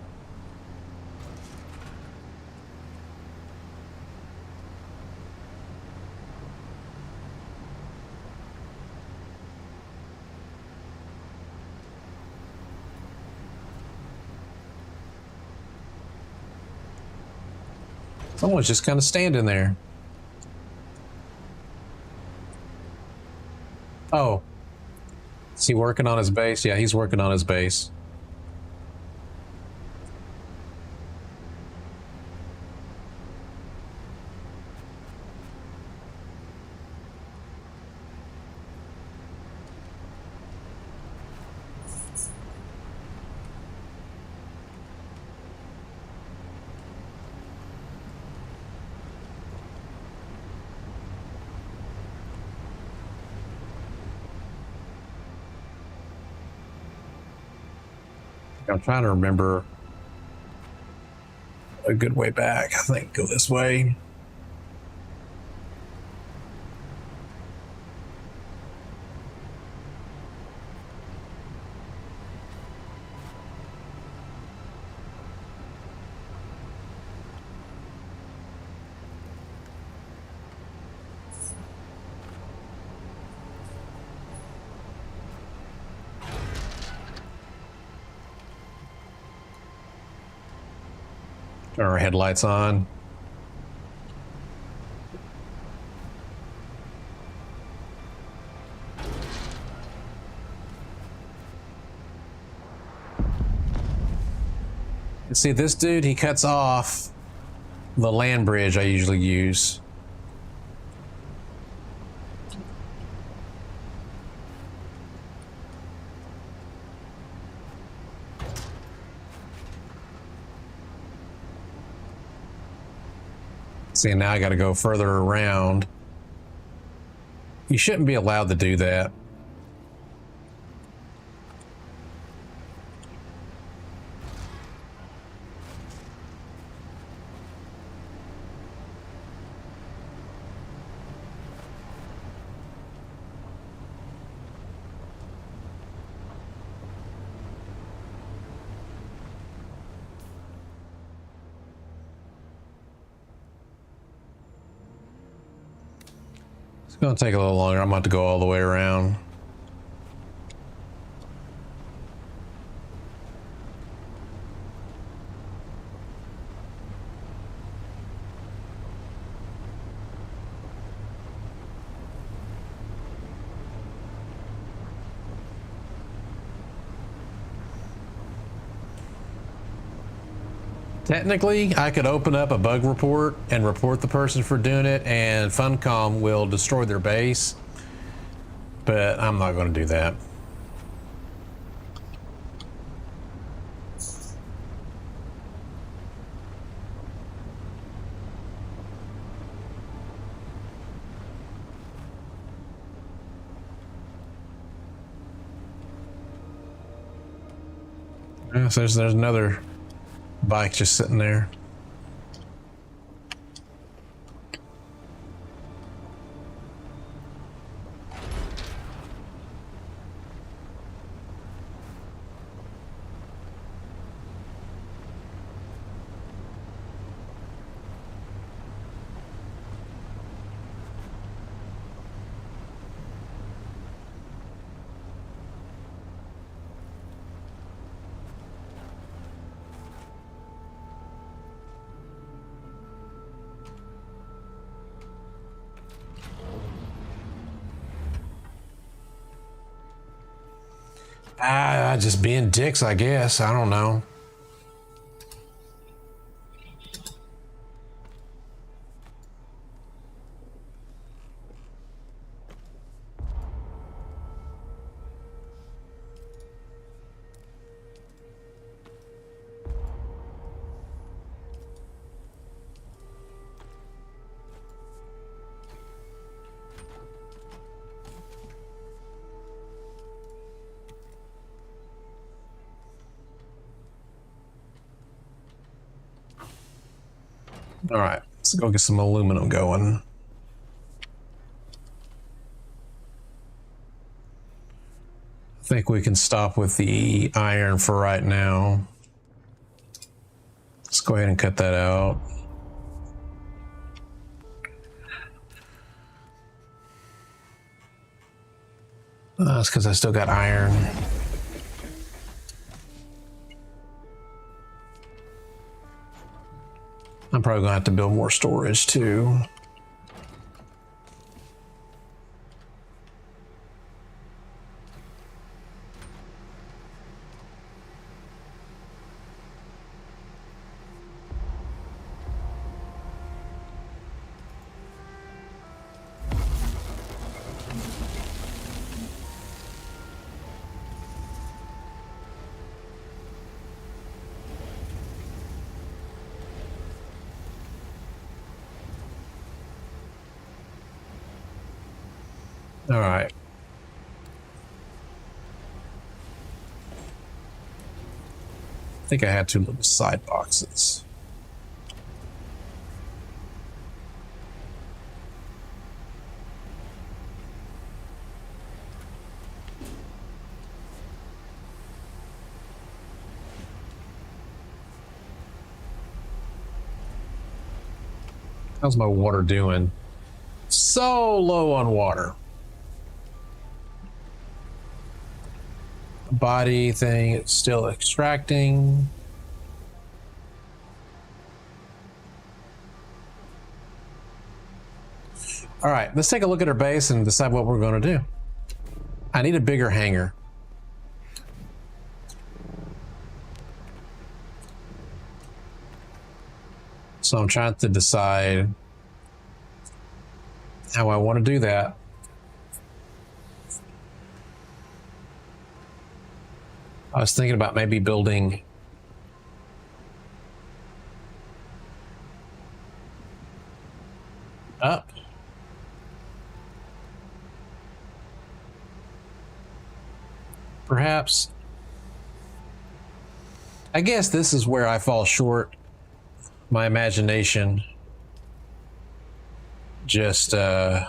Someone's just kind of standing there. Oh. Is he working on his base? Yeah, he's working on his base. I'm trying to remember a good way back. I think go this way. Turn our headlights on. See, this dude, he cuts off the land bridge I usually use. See, now I got to go further around. You shouldn't be allowed to do that. It's going to take a little longer. I'm about to go all the way around. Technically, I could open up a bug report and report the person for doing it, and Funcom will destroy their base, but I'm not going to do that. Yeah, so there's another bike just sitting there. Just being dicks, I guess. I don't know. All right, let's go get some aluminum going. I think we can stop with the iron for right now. Let's go ahead and cut that out. That's because I still got iron. I'm probably gonna have to build more storage too. All right. I think I had two little side boxes. How's my water doing? So low on water. Body thing, it's still extracting. All right, let's take a look at our base and decide what we're going to do. I need a bigger hangar. So I'm trying to decide how I want to do that. I was thinking about maybe building up. Perhaps. I guess this is where I fall short. My imagination just isn't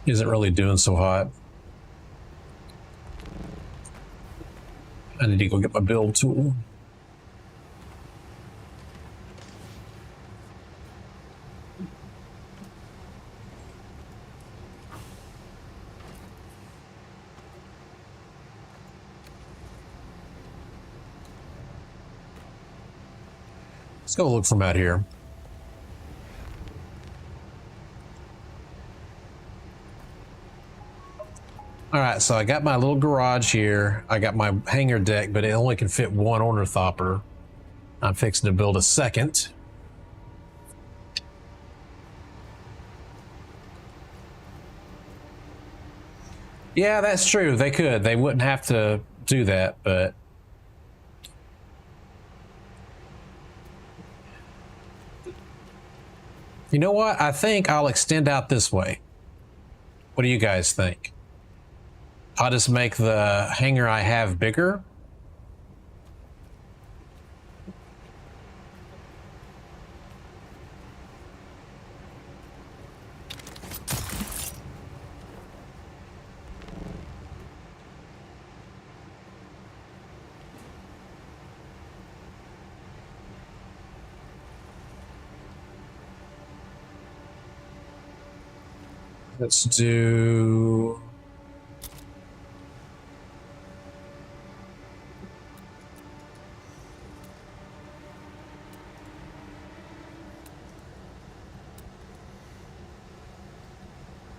really doing so hot. I need to go get my build tool. Let's go look from out here. All right, so I got my little garage here. I got my hangar deck, but it only can fit one ornithopter. I'm fixing to build a second. Yeah, that's true. They could. They wouldn't have to do that, but... You know what? I think I'll extend out this way. What do you guys think? I'll just make the hangar I have bigger. Let's do...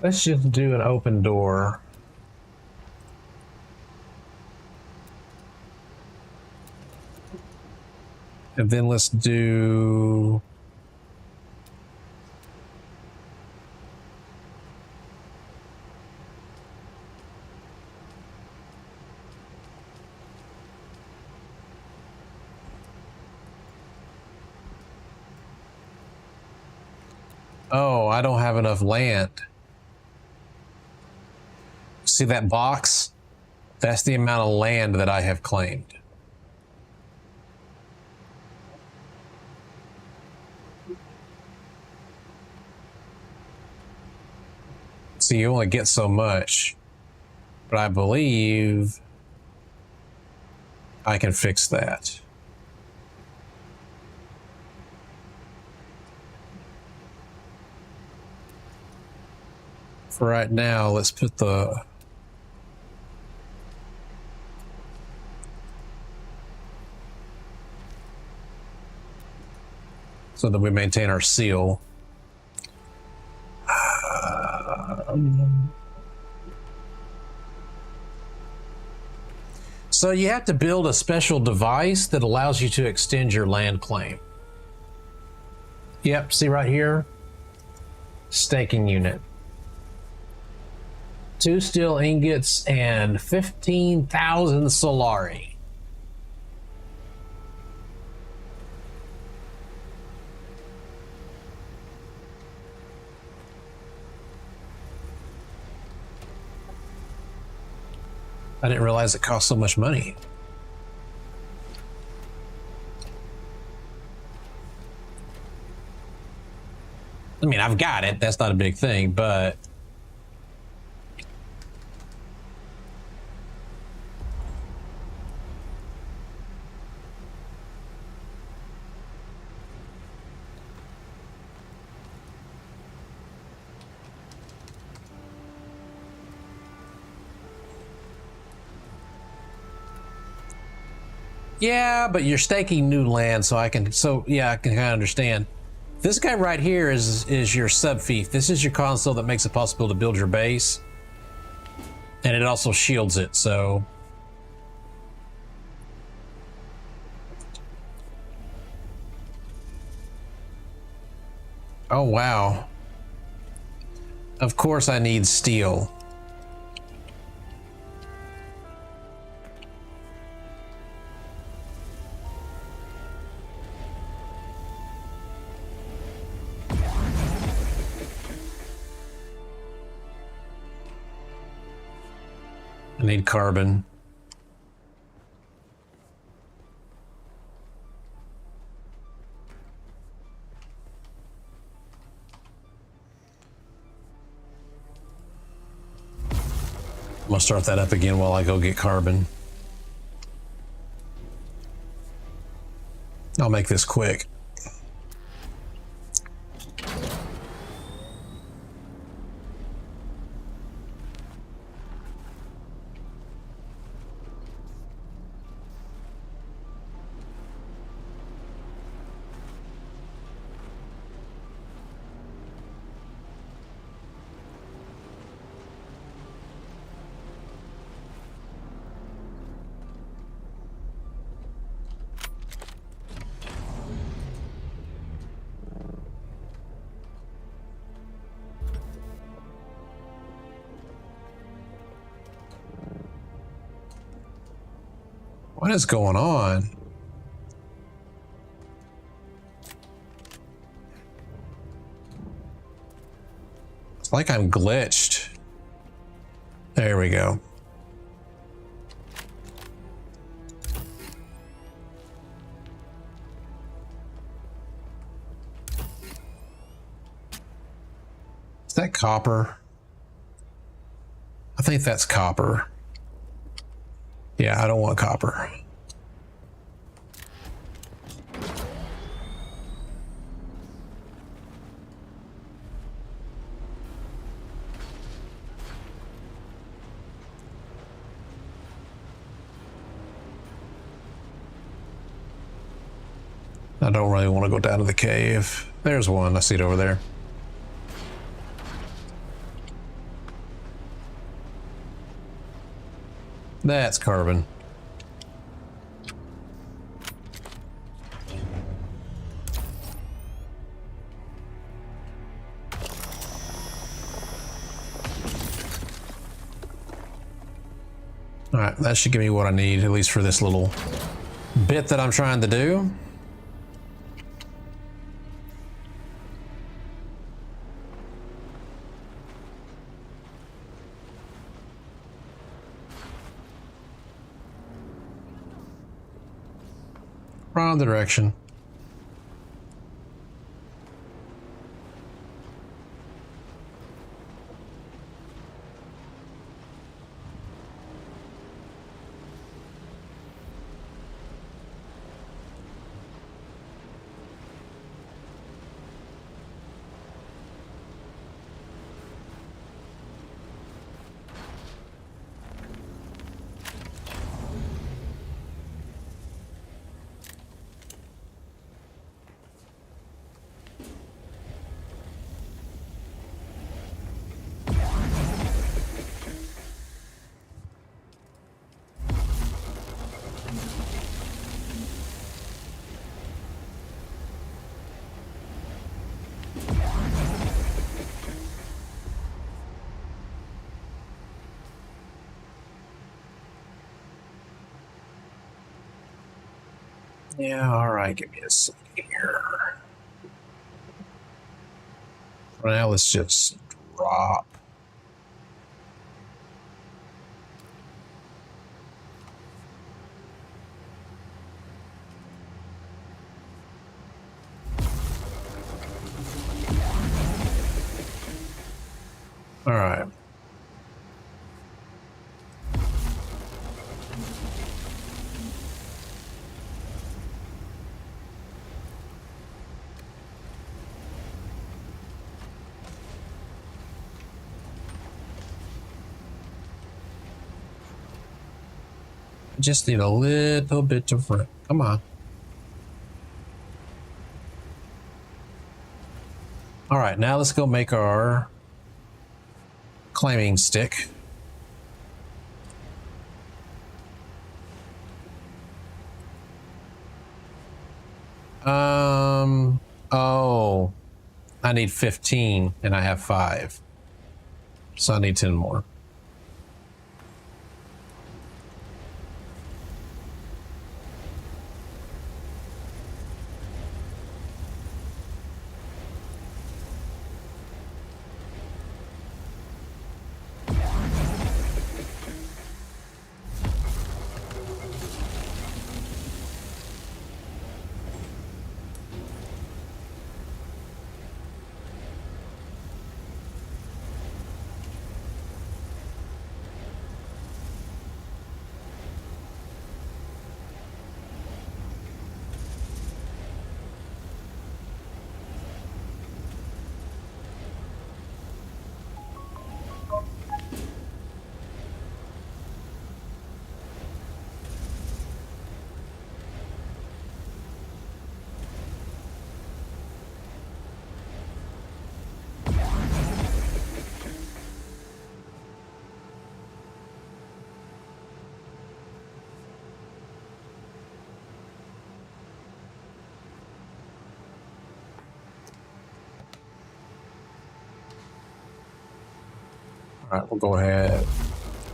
Let's just do an open door. And then let's do... Oh, I don't have enough land. See that box? That's the amount of land that I have claimed. So you only get so much, but I believe I can fix that. For right now, let's put the... so that we maintain our seal. So you have to build a special device that allows you to extend your land claim. Yep, see right here? Staking unit. 2 steel ingots and 15,000 solari. I didn't realize it cost so much money. I mean, I've got it. That's not a big thing, but... yeah, but you're staking new land, so I can kind of understand. This guy right here is your sub-fief. This is your console that makes it possible to build your base. And it also shields it, so... oh, wow. Of course I need steel. I need carbon. I'm gonna start that up again while I go get carbon. I'll make this quick. What is going on? It's like I'm glitched. There we go. Is that copper? I think that's copper. Yeah, I don't want copper. I don't really want to go down to the cave. There's one. I see it over there. That's carbon. All right, that should give me what I need, at least for this little bit that I'm trying to do. Wrong direction. Yeah, all right, give me a second here. For now, let's just drop. All right. I just need a little bit of room. Come on. All right, now let's go make our climbing stick. Oh, I need 15 and I have 5. So I need 10 more. All right, we'll go ahead,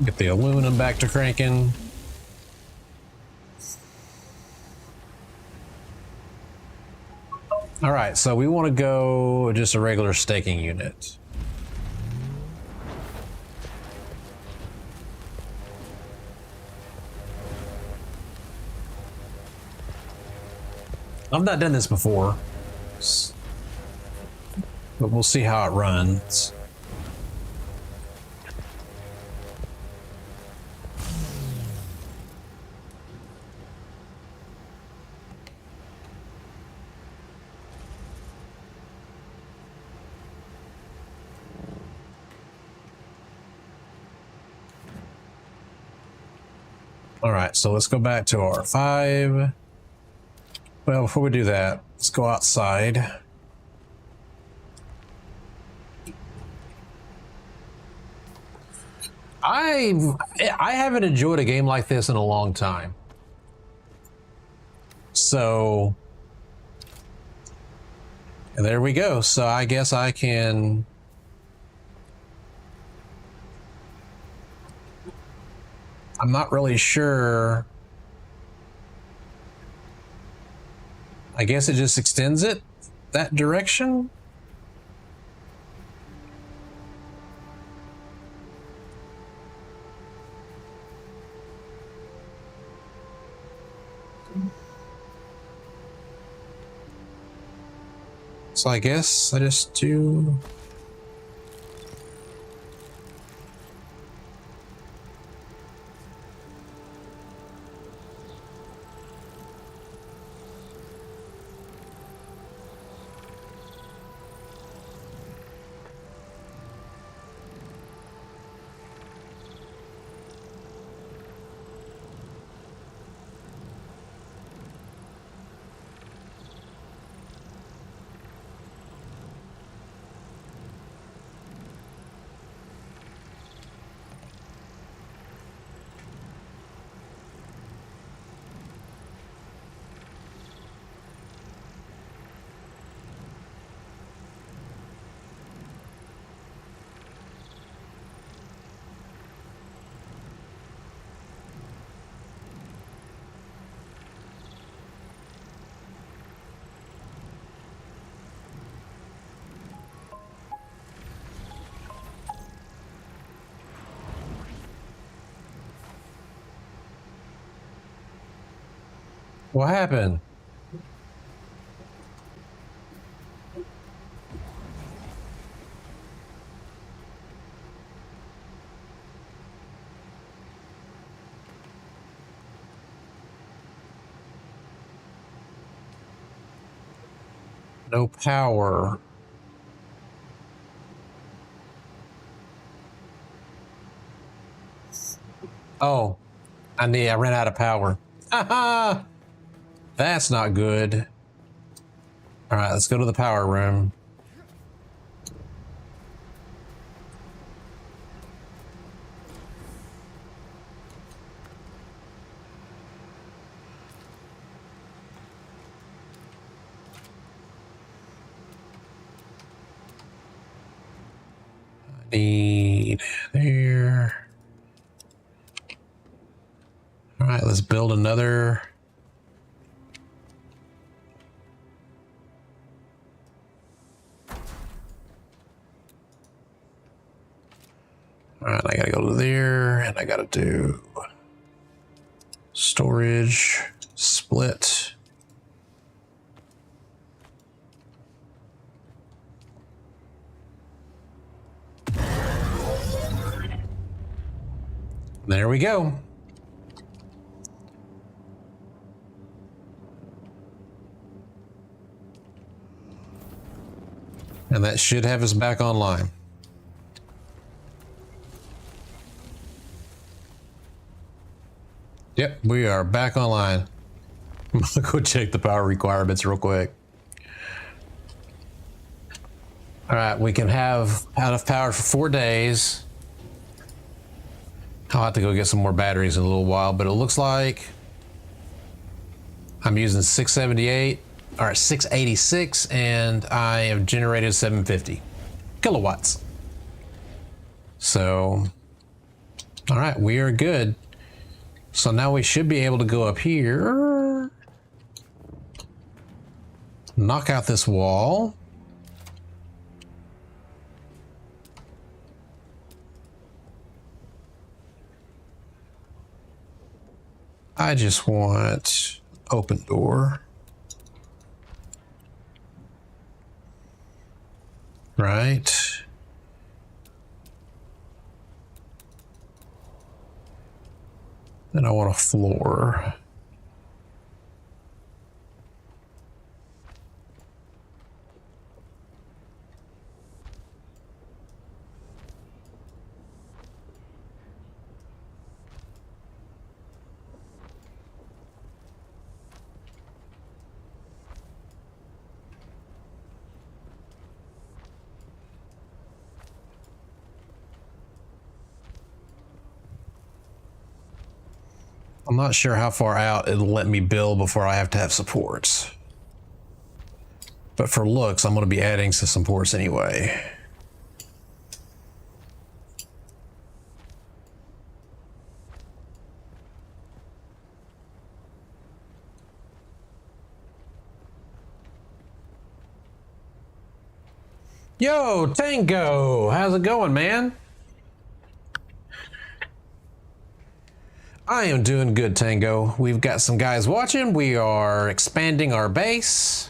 get the aluminum back to cranking. All right, so we want to go just a regular staking unit. I've not done this before, but we'll see how it runs. All right, so let's go back to our 5. Well, before we do that, let's go outside. I haven't enjoyed a game like this in a long time. So, and there we go. So I guess I can I'm not really sure. I guess it just extends it that direction. So I guess I just do. What happened? No power. Oh, I ran out of power. Haha! That's not good. All right, let's go to the power room. Need there. All right, let's build another. All right, I gotta go to there, and I gotta do storage, split. There we go. And that should have us back online. Yep, we are back online. I'm gonna go check the power requirements real quick. All right, we can have out of power for 4 days. I'll have to go get some more batteries in a little while, but it looks like I'm using 678 or 686, and I have generated 750 kilowatts. So, all right, we are good. So now we should be able to go up here, knock out this wall. I just want open door. Right. Then I want a floor. I'm not sure how far out it'll let me build before I have to have supports. But for looks, I'm going to be adding some supports anyway. Yo, Tango, how's it going, man? I am doing good, Tango. We've got some guys watching. We are expanding our base.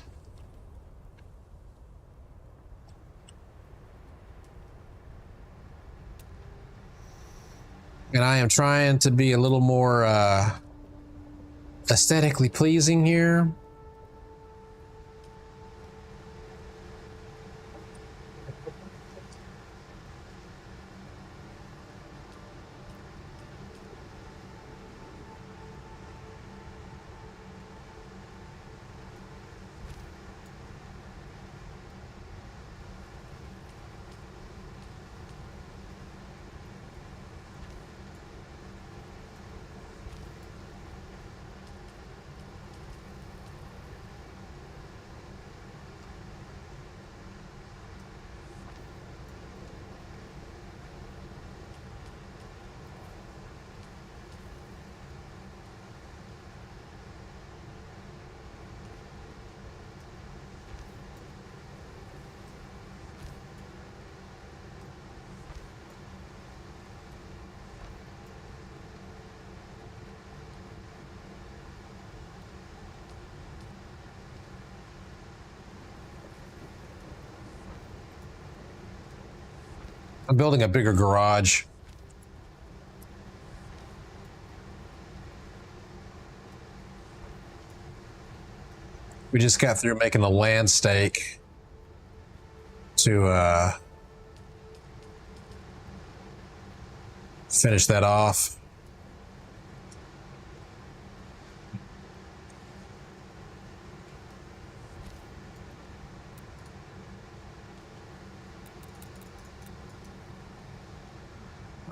And I am trying to be a little more aesthetically pleasing here. I'm building a bigger garage. We just got through making a land stake to finish that off.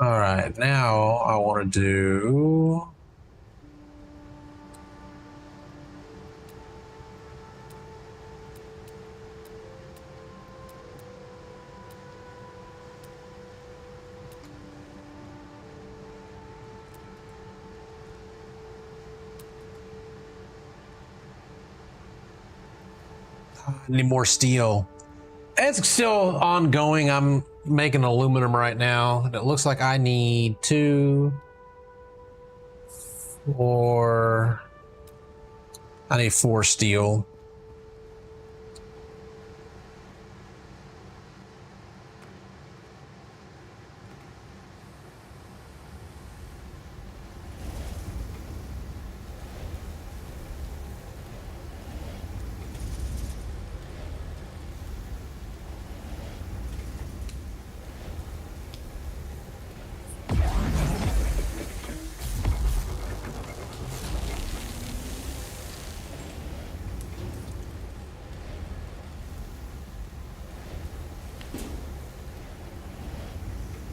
All right, now I want to do I need more steel. It's still ongoing. I'm making aluminum right now, and it looks like I need 2, 4. I need 4 steel.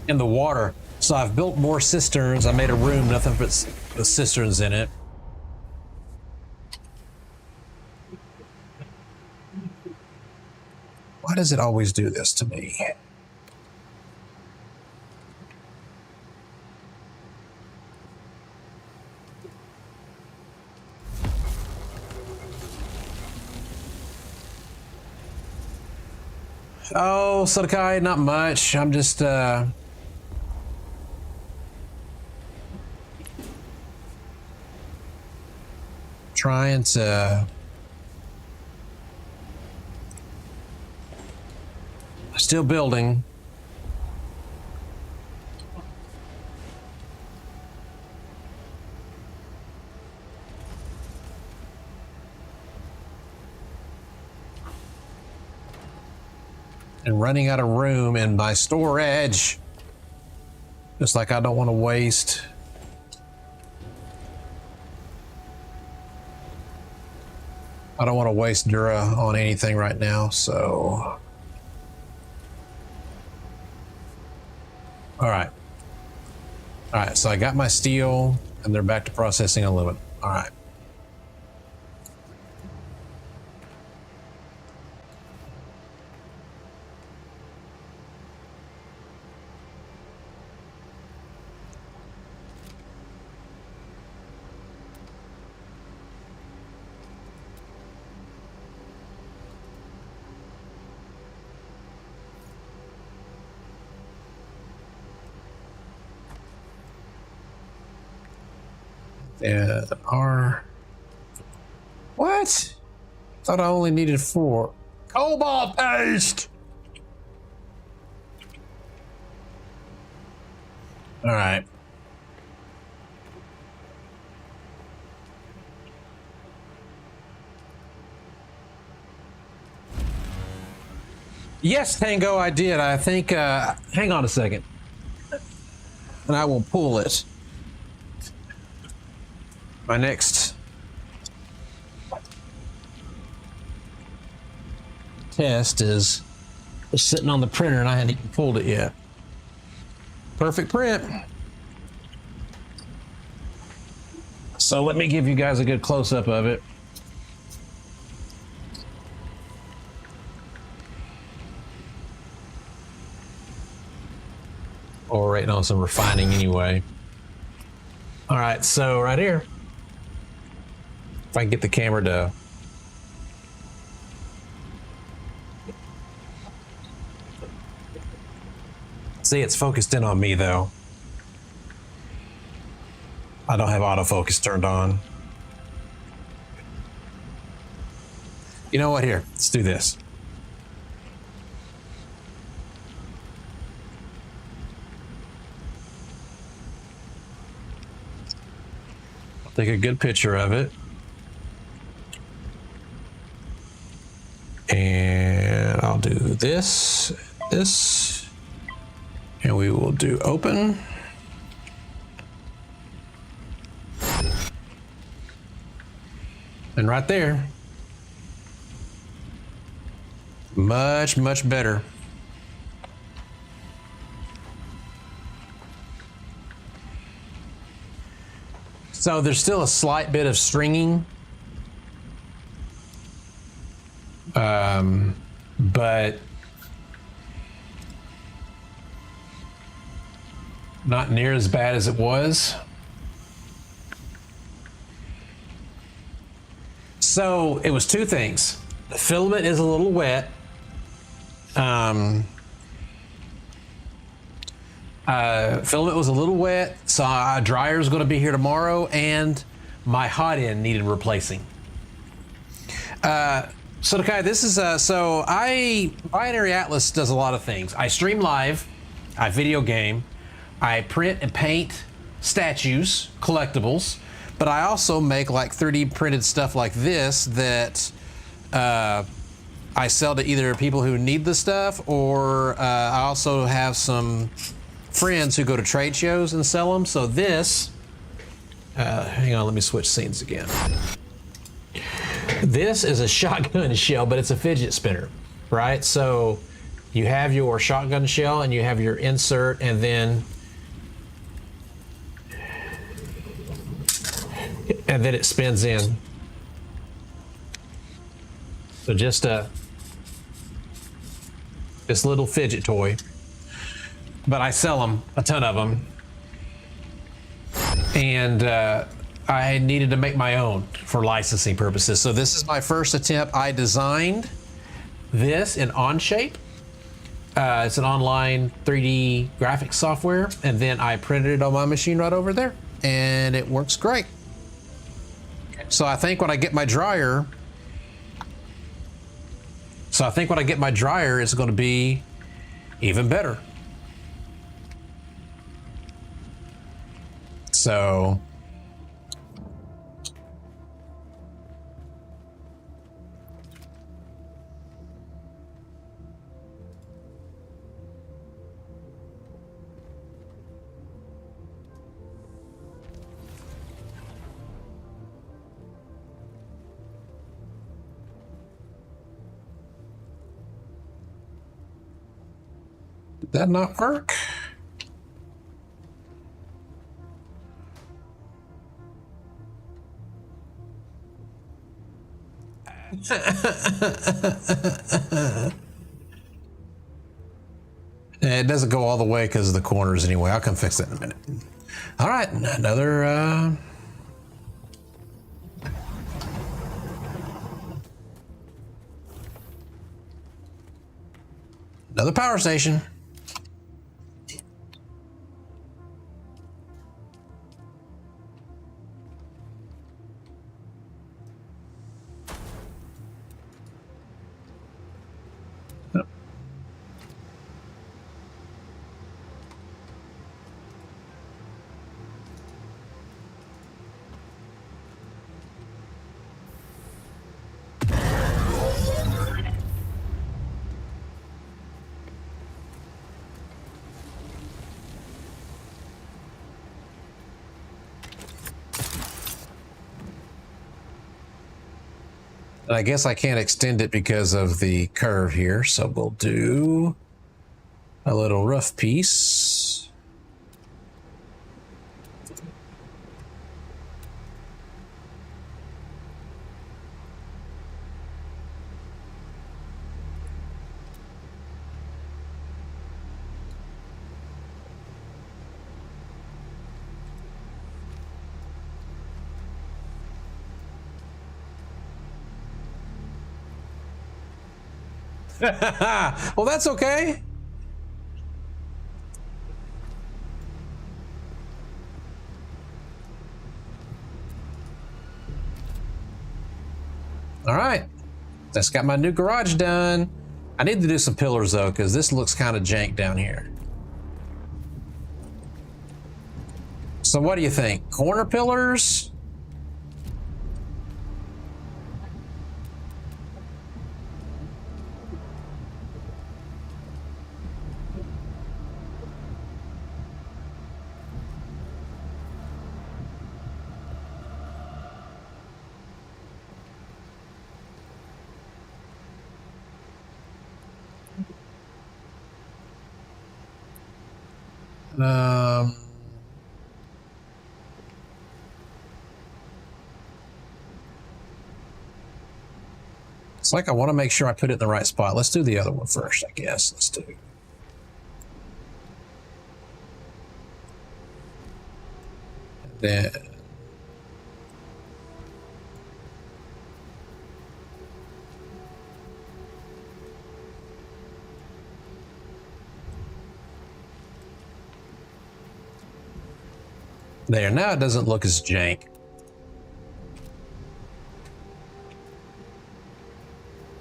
In the water. So I've built more cisterns. I made a room, nothing but cisterns in it. Why does it always do this to me? Oh, Sudakai, not much. I'm just trying to still building. And running out of room in my storage. Just like I don't want to waste. I don't want to waste Dura on anything right now, so. All right. All right, so I got my steel and they're back to processing aluminum. All right. R. What? Thought I only needed 4. Cobalt paste! All right. Yes, Tango, I did. I think, hang on a second. And I will pull it. My next test is sitting on the printer and I hadn't even pulled it yet. Perfect print. So let me give you guys a good close-up of it. Oh, we're waiting on some refining anyway. All right, so right here, if I can get the camera to see, it's focused in on me though. I don't have autofocus turned on. You know what? Here, let's do this. I'll take a good picture of it. And I'll do this, this, and we will do open. And right there, much, much better. So there's still a slight bit of stringing, but not near as bad as it was. So it was two things. The filament is a little wet. Filament was a little wet, so our dryer is going to be here tomorrow, and my hot end needed replacing. So Nakai, this is so Binary Atlas does a lot of things. I stream live, I video game, I print and paint statues, collectibles, but I also make like 3D printed stuff like this that I sell to either people who need the stuff, or I also have some friends who go to trade shows and sell them. So this, hang on, let me switch scenes again. This is a shotgun shell, but it's a fidget spinner, right? So you have your shotgun shell and you have your insert, and then it spins in. So just this little fidget toy, but I sell them, a ton of them, and I needed to make my own for licensing purposes. So this is my first attempt. I designed this in Onshape. It's an online 3D graphics software, and then I printed it on my machine right over there, and it works great. So I think when I get my dryer, it's going to be even better. So did that not work? It doesn't go all the way because of the corners anyway. I'll come fix that in a minute. All right, another power station. And I guess I can't extend it because of the curve here, so we'll do a little rough piece. Well, that's okay. All right, that's got my new garage done. I need to do some pillars though, because this looks kind of jank down here. So what do you think? Corner pillars? Um, it's like I want to make sure I put it in the right spot. Let's do the other one first, I guess. Let's do. Then. There, now it doesn't look as jank.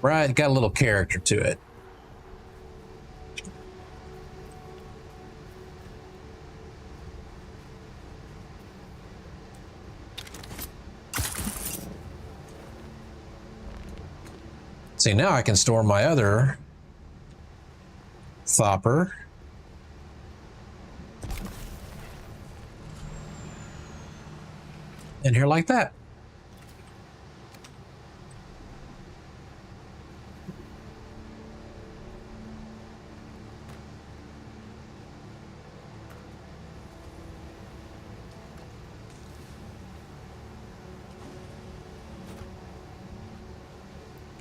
Right, got a little character to it. See, now I can store my other thopper. In here like that.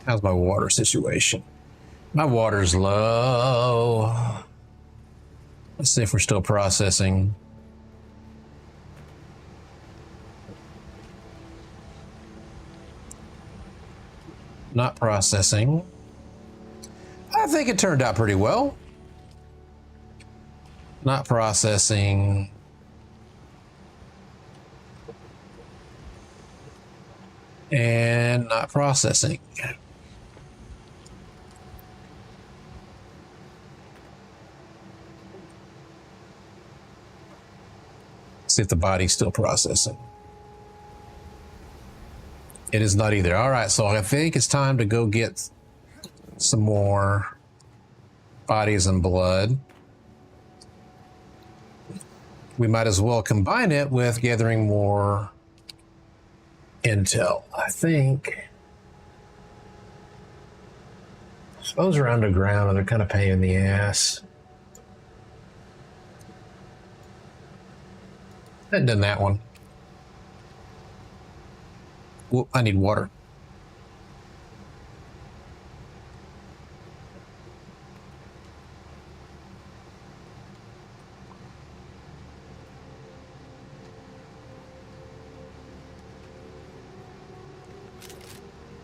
How's my water situation? My water's low. Let's see if we're still processing. Not processing. I think it turned out pretty well. Not processing. And not processing. See if the body's still processing. It is not either. All right, so I think it's time to go get some more bodies and blood. We might as well combine it with gathering more intel. I think those are underground and they're kind of pain in the ass. I hadn't done that one. Well, I need water.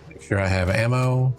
Make sure I have ammo.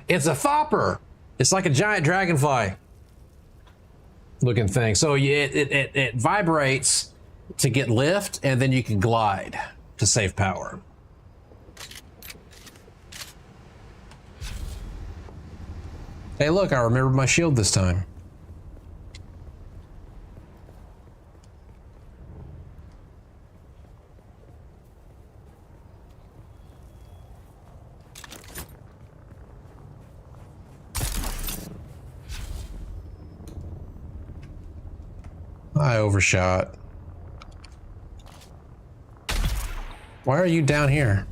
It's a thopper. It's like a giant dragonfly looking thing. So it vibrates to get lift, and then you can glide to save power. Hey, look, I remembered my shield this time. I overshot. Why are you down here?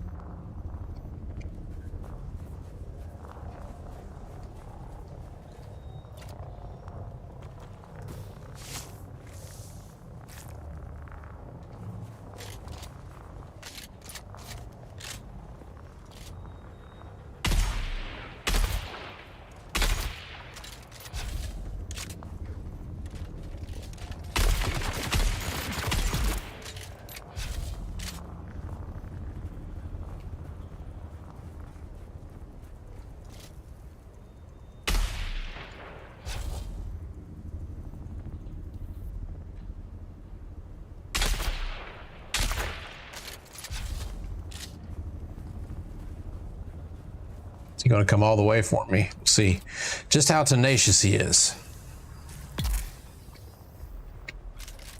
Is he going to come all the way for me? We'll see just how tenacious he is.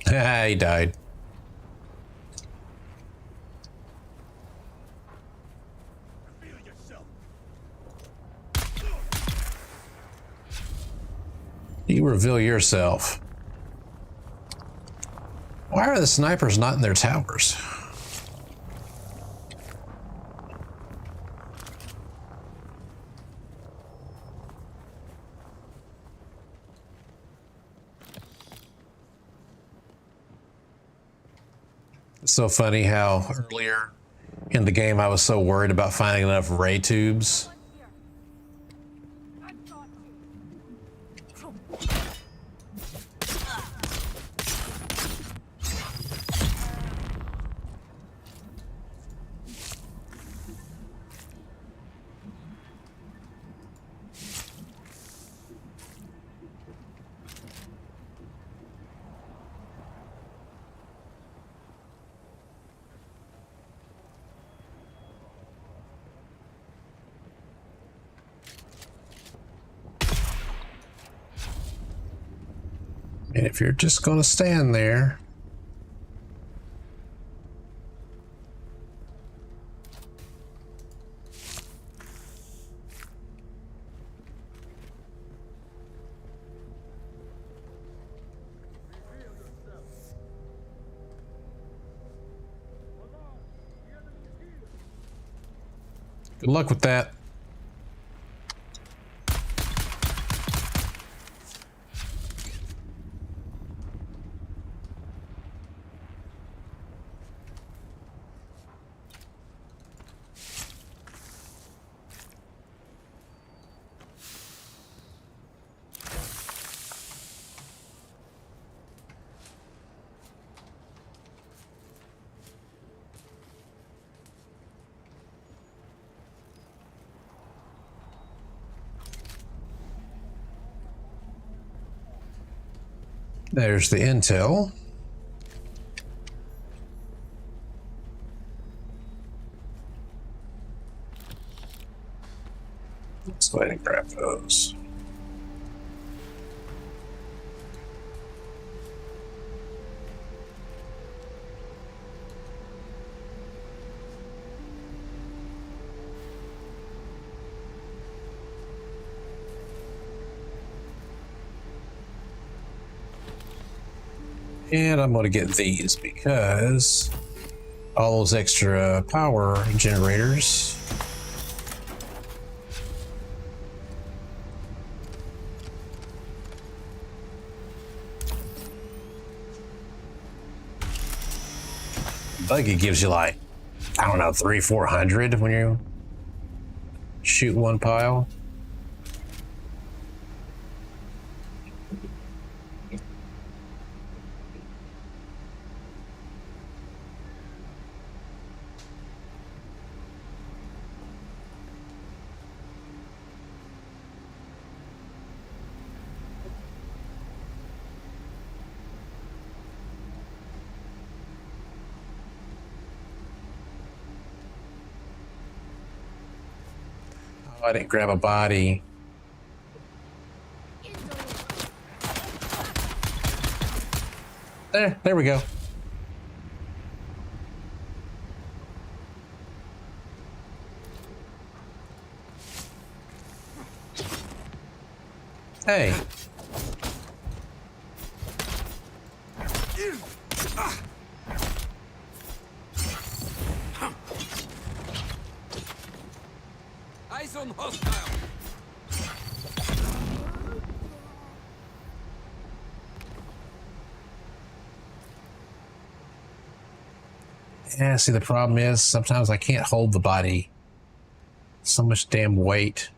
He died. Reveal yourself. You reveal yourself. Why are the snipers not in their towers? It's so funny how earlier in the game I was so worried about finding enough ray tubes. And if you're just going to stand there, good luck with that. There's the intel. Let's go ahead and grab those. And I'm going to get these because all those extra power generators. Buggy gives you like, I don't know, 300-400 when you shoot one pile. Oh, I didn't grab a body. There we go. Hey. Eyes on hostile. Yeah, see, the problem is sometimes I can't hold the body. So much damn weight.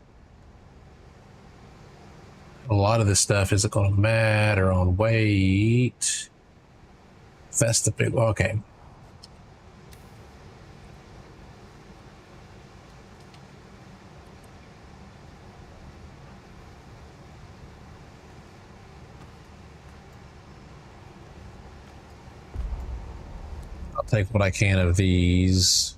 A lot of this stuff isn't going to matter on weight. That's the big, okay. I'll take what I can of these.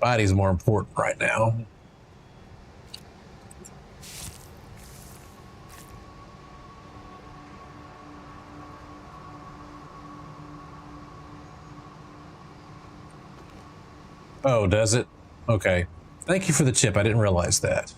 Body's more important right now. Oh, does it? Okay. Thank you for the tip. I didn't realize that.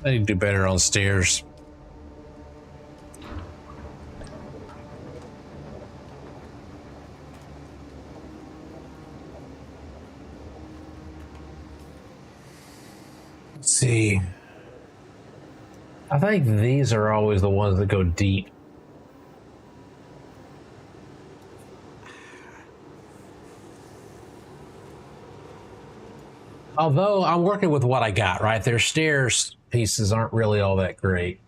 I need to do better on stairs. Let's see. I think these are always the ones that go deep. Although I'm working with what I got, right? Their stairs pieces aren't really all that great.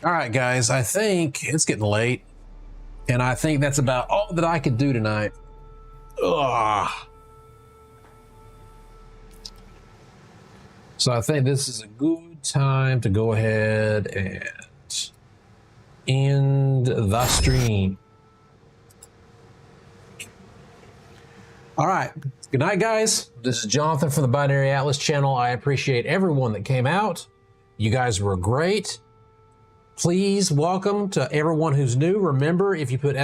All right, guys, I think it's getting late, and I think that's about all that I could do tonight. Ugh. So I think this is a good time to go ahead and end the stream. All right. Good night, guys. This is Jonathan from the Binary Atlas channel. I appreciate everyone that came out. You guys were great. Please welcome to everyone who's new. Remember, if you put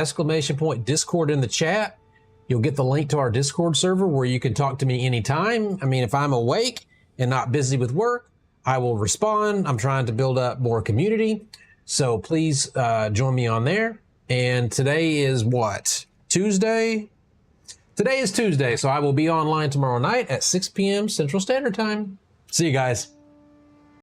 !Discord in the chat, you'll get the link to our Discord server where you can talk to me anytime. I mean, if I'm awake and not busy with work, I will respond. I'm trying to build up more community. So please join me on there. And today is what? Tuesday? Today is Tuesday, so I will be online tomorrow night at 6 p.m. Central Standard Time. See you guys.